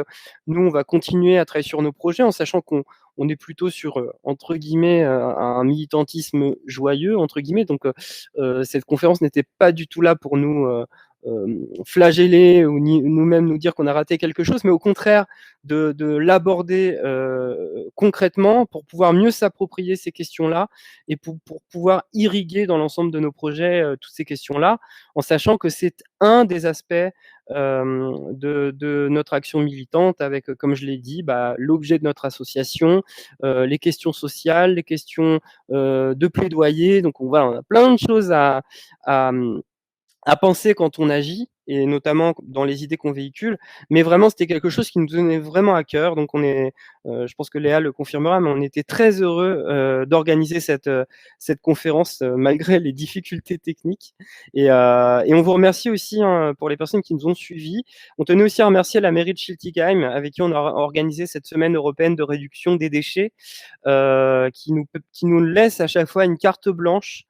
nous, on va continuer à travailler sur nos projets en sachant qu'on est plutôt sur, entre guillemets, un militantisme «joyeux» entre guillemets. Donc, cette conférence n'était pas du tout là pour nous, flageller ou ni nous-mêmes nous dire qu'on a raté quelque chose, mais au contraire de l'aborder, concrètement pour pouvoir mieux s'approprier ces questions-là et pour pouvoir irriguer dans l'ensemble de nos projets, toutes ces questions-là, en sachant que c'est un des aspects de notre action militante avec, comme je l'ai dit, l'objet de notre association, les questions sociales, les questions de plaidoyer. Donc on a plein de choses à, à penser quand on agit et notamment dans les idées qu'on véhicule. Mais vraiment, c'était quelque chose qui nous tenait vraiment à cœur. Donc on est, je pense que Léa le confirmera, mais on était très heureux d'organiser cette conférence malgré les difficultés techniques. Et on vous remercie aussi pour les personnes qui nous ont suivis. On tenait aussi à remercier la mairie de Schiltigheim avec qui on a organisé cette semaine européenne de réduction des déchets, qui nous laisse à chaque fois une carte blanche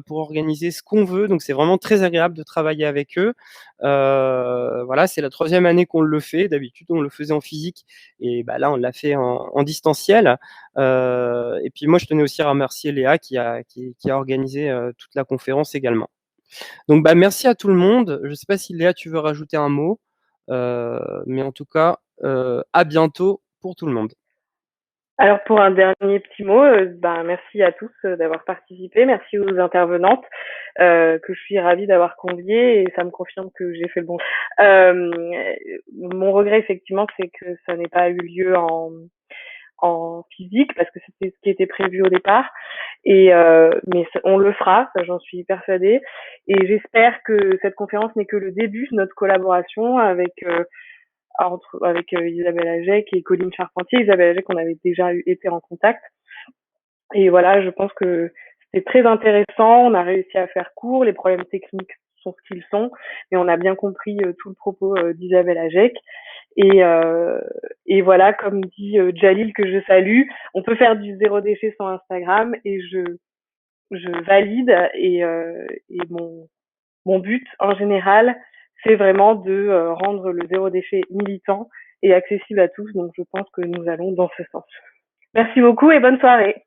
pour organiser ce qu'on veut. Donc c'est vraiment très agréable de travailler avec eux. Voilà, c'est la 3e année qu'on le fait. D'habitude, on le faisait en physique et là, on l'a fait en distanciel. Et puis moi, je tenais aussi à remercier Léa qui a organisé toute la conférence également. Donc merci à tout le monde. Je ne sais pas si Léa, tu veux rajouter un mot, mais en tout cas, à bientôt pour tout le monde. Alors pour un dernier petit mot, merci à tous d'avoir participé, merci aux intervenantes que je suis ravie d'avoir conviées et ça me confirme que j'ai fait le bon. Mon regret effectivement, c'est que ça n'ait pas eu lieu en physique parce que c'était ce qui était prévu au départ. Mais on le fera, ça j'en suis persuadée. Et j'espère que cette conférence n'est que le début de notre collaboration avec Isabelle Agec et Colline Charpentier. Isabelle Agec, on avait déjà été en contact. Et voilà, je pense que c'était très intéressant. On a réussi à faire court. Les problèmes techniques sont ce qu'ils sont, mais on a bien compris tout le propos d'Isabelle Agec. Et voilà, comme dit Jalil que je salue, on peut faire du zéro déchet sur Instagram et je valide et mon but en général, c'est vraiment de rendre le zéro déchet militant et accessible à tous. Donc je pense que nous allons dans ce sens. Merci beaucoup et bonne soirée.